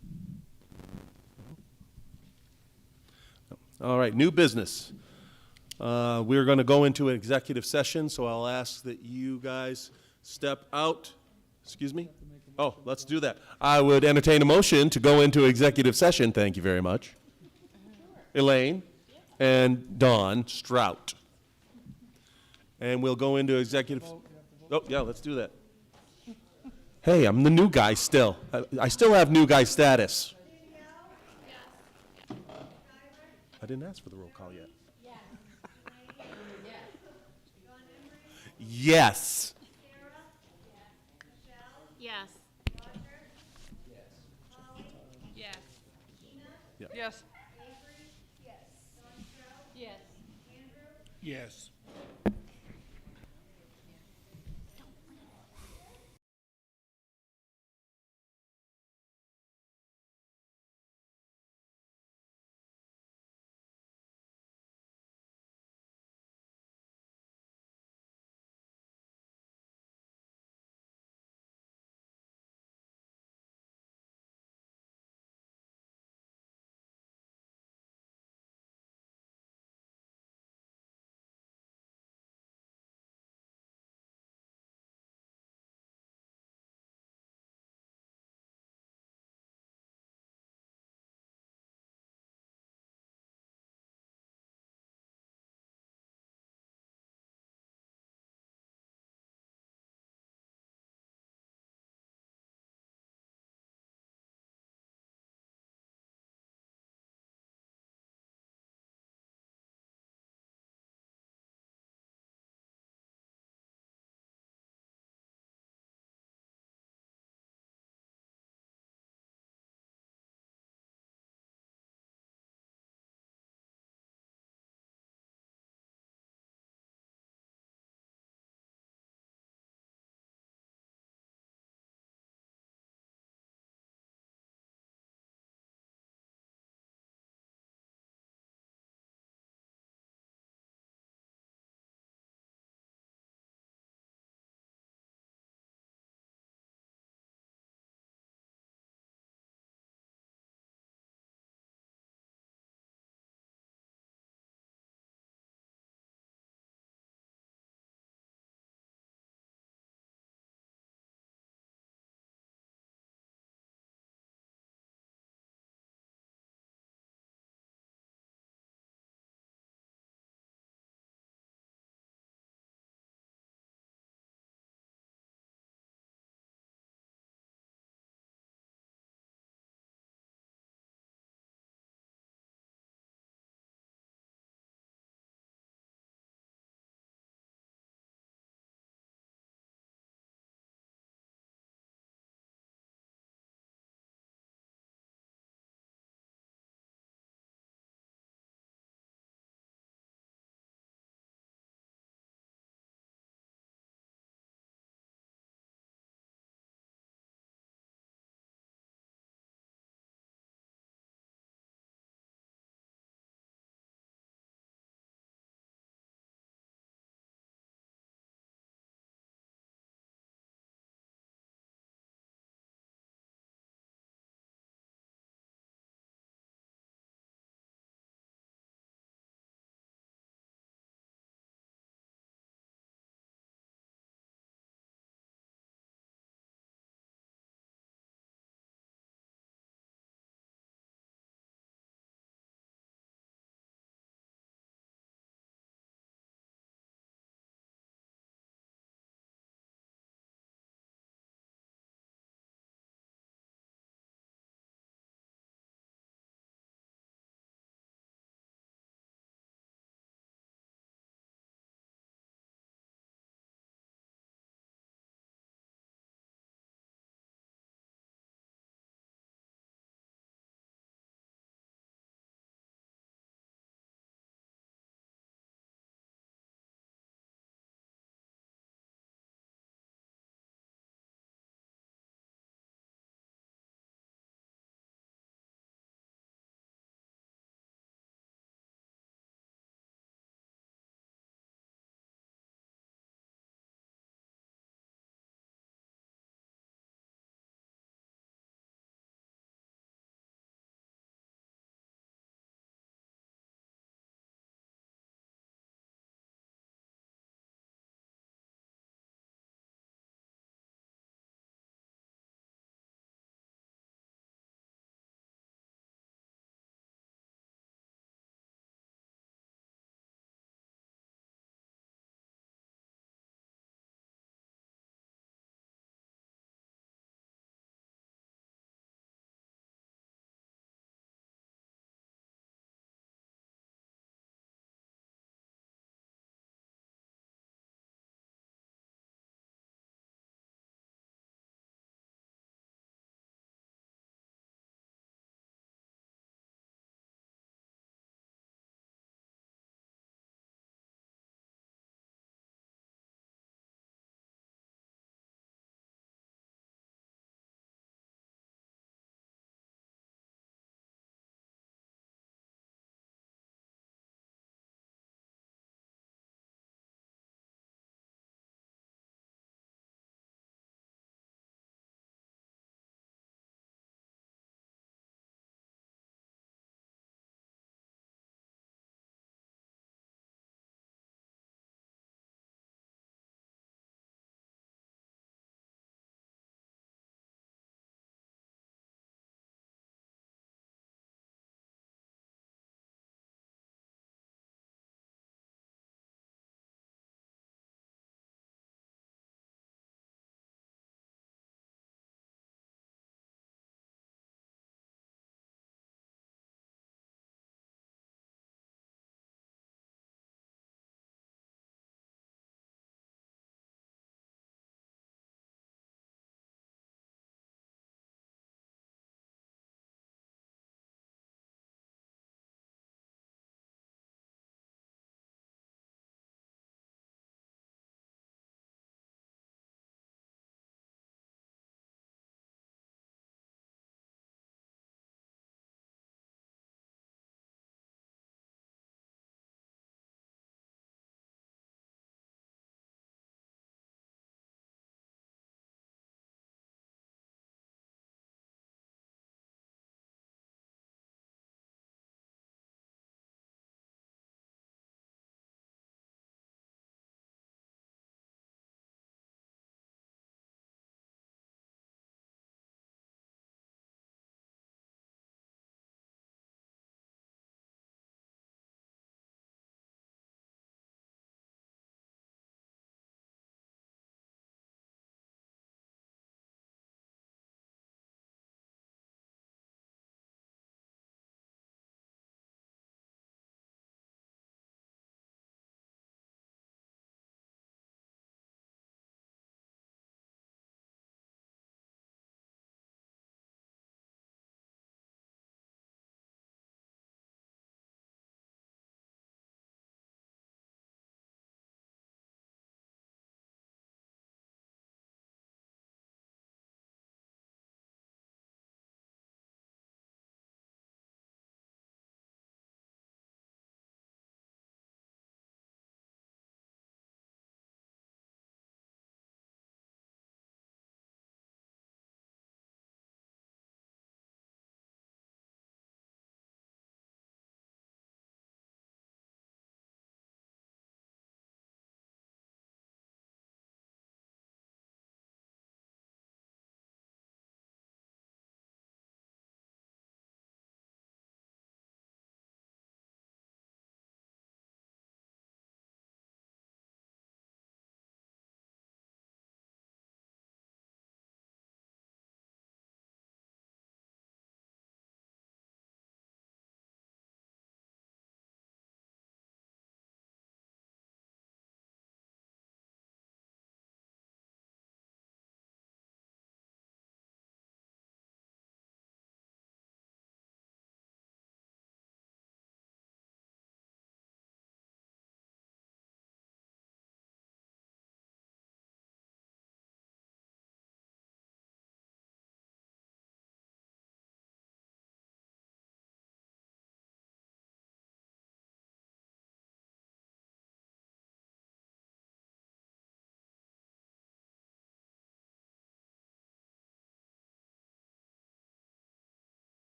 Speaker 1: All right, new business. We're going to go into an executive session, so I'll ask that you guys step out. Excuse me? Oh, let's do that. I would entertain a motion to go into executive session. Thank you very much. Elaine and Dawn Strout. And we'll go into executive. Oh, yeah, let's do that. Hey, I'm the new guy still. I still have new guy status. I didn't ask for the roll call yet. Yes.
Speaker 2: Yes.
Speaker 15: Yes.
Speaker 1: Yeah.
Speaker 3: Yes.
Speaker 15: Yes.
Speaker 14: Yes.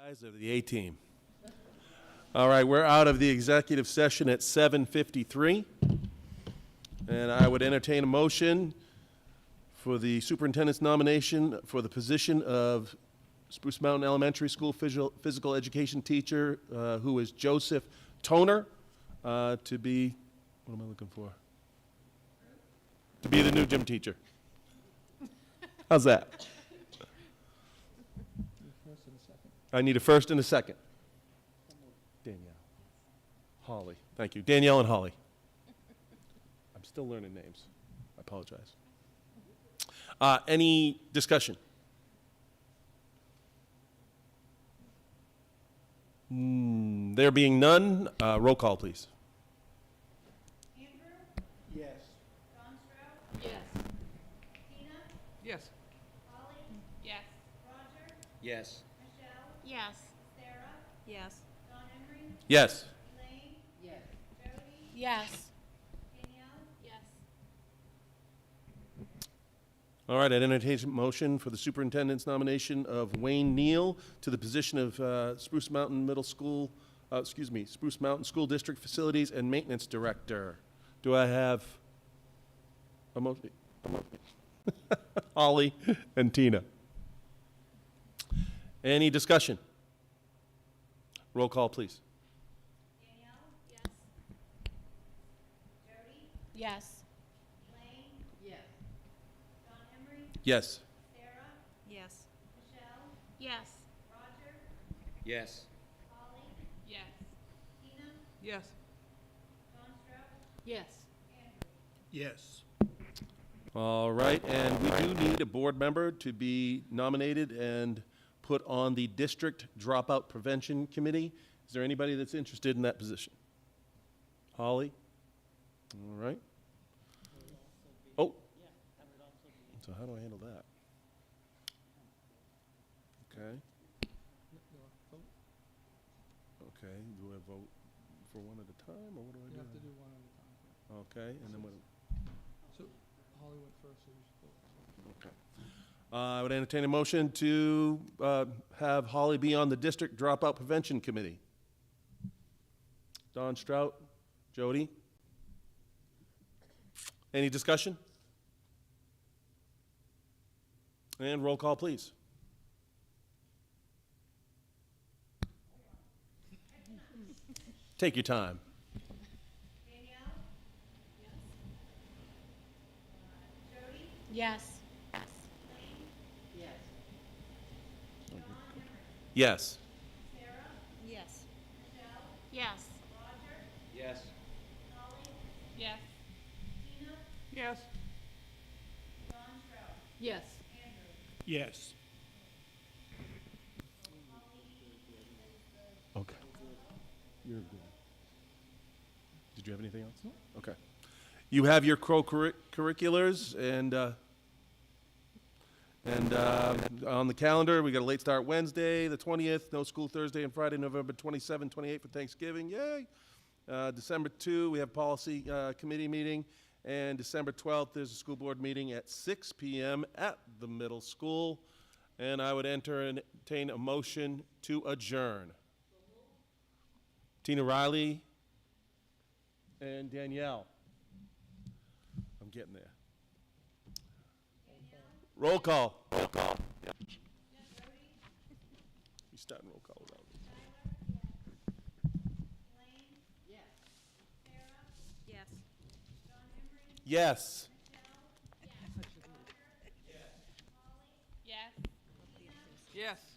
Speaker 1: Guys of the A-team. All right, we're out of the executive session at 7:53. And I would entertain a motion for the superintendent's nomination for the position of Spruce Mountain Elementary School physical education teacher, who is Joseph Toner, to be, what am I looking for? To be the new gym teacher. How's that? I need a first and a second. Danielle. Holly. Thank you. Danielle and Holly. I'm still learning names. I apologize. Any discussion? There being none, roll call, please.
Speaker 4: Andrew,
Speaker 14: Yes.
Speaker 4: John Stroud,
Speaker 13: Yes.
Speaker 4: Tina,
Speaker 3: Yes.
Speaker 4: Holly,
Speaker 13: Yes.
Speaker 4: Roger,
Speaker 14: Yes.
Speaker 4: Michelle,
Speaker 2: Yes.
Speaker 4: Sarah,
Speaker 7: Yes.
Speaker 4: Don Emery,
Speaker 1: Yes.
Speaker 4: Elaine,
Speaker 13: Yes.
Speaker 4: Jody,
Speaker 2: Yes.
Speaker 4: Danielle,
Speaker 2: Yes.
Speaker 1: All right, I'd entertain a motion for the superintendent's nomination of Wayne Neal to the position of Spruce Mountain Middle School, Spruce Mountain School District Facilities and Maintenance Director. Do I have a motion? Holly and Tina. Any discussion? Roll call, please.
Speaker 4: Danielle, yes. Jody,
Speaker 2: Yes.
Speaker 4: Elaine,
Speaker 13: Yes.
Speaker 4: Don Emery,
Speaker 1: Yes.
Speaker 4: Sarah,
Speaker 7: Yes.
Speaker 4: Michelle,
Speaker 2: Yes.
Speaker 4: Roger,
Speaker 14: Yes.
Speaker 4: Holly,
Speaker 13: Yes.
Speaker 4: Tina,
Speaker 3: Yes.
Speaker 4: John Stroud,
Speaker 13: Yes.
Speaker 4: Andrew.
Speaker 14: Yes.
Speaker 1: All right, and we do need a board member to be nominated and put on the District Dropout Prevention Committee. Is there anybody that's interested in that position? Holly? All right. Oh. So how do I handle that? Okay. Okay, do I vote for one at a time, or what do I do?
Speaker 9: You have to do one at a time.
Speaker 1: Okay, and then what?
Speaker 9: So Holly went first, so you should go.
Speaker 1: Okay. I would entertain a motion to have Holly be on the District Dropout Prevention Committee. Don Strout, Jody? Any discussion? And roll call, please. Take your time.
Speaker 4: Danielle, Jody,
Speaker 2: Yes.
Speaker 4: Elaine,
Speaker 13: Yes.
Speaker 4: Don Emery,
Speaker 1: Yes.
Speaker 4: Sarah,
Speaker 7: Yes.
Speaker 4: Michelle,
Speaker 2: Yes.
Speaker 4: Roger,
Speaker 14: Yes.
Speaker 4: Holly,
Speaker 13: Yes.
Speaker 4: Tina,
Speaker 3: Yes.
Speaker 4: John Stroud,
Speaker 13: Yes.
Speaker 4: Andrew.
Speaker 14: Yes.
Speaker 1: Okay. You're good. Did you have anything else? No. Okay. You have your co-curriculars, and on the calendar, we got a late start Wednesday, the 20th, no school Thursday and Friday, November 27, 28 for Thanksgiving, yay! December 2, we have policy committee meeting, and December 12th, there's a school board meeting at 6 p.m. at the middle school, and I would entertain a motion to adjourn. Tina Riley and Danielle. I'm getting there. Roll call. Roll call. Yeah. You starting roll call without me.
Speaker 4: Elaine,
Speaker 7: Yes.
Speaker 4: Sarah,
Speaker 7: Yes.
Speaker 4: Don Emery,
Speaker 1: Yes.
Speaker 4: Michelle,
Speaker 13: Yes.
Speaker 3: Yes.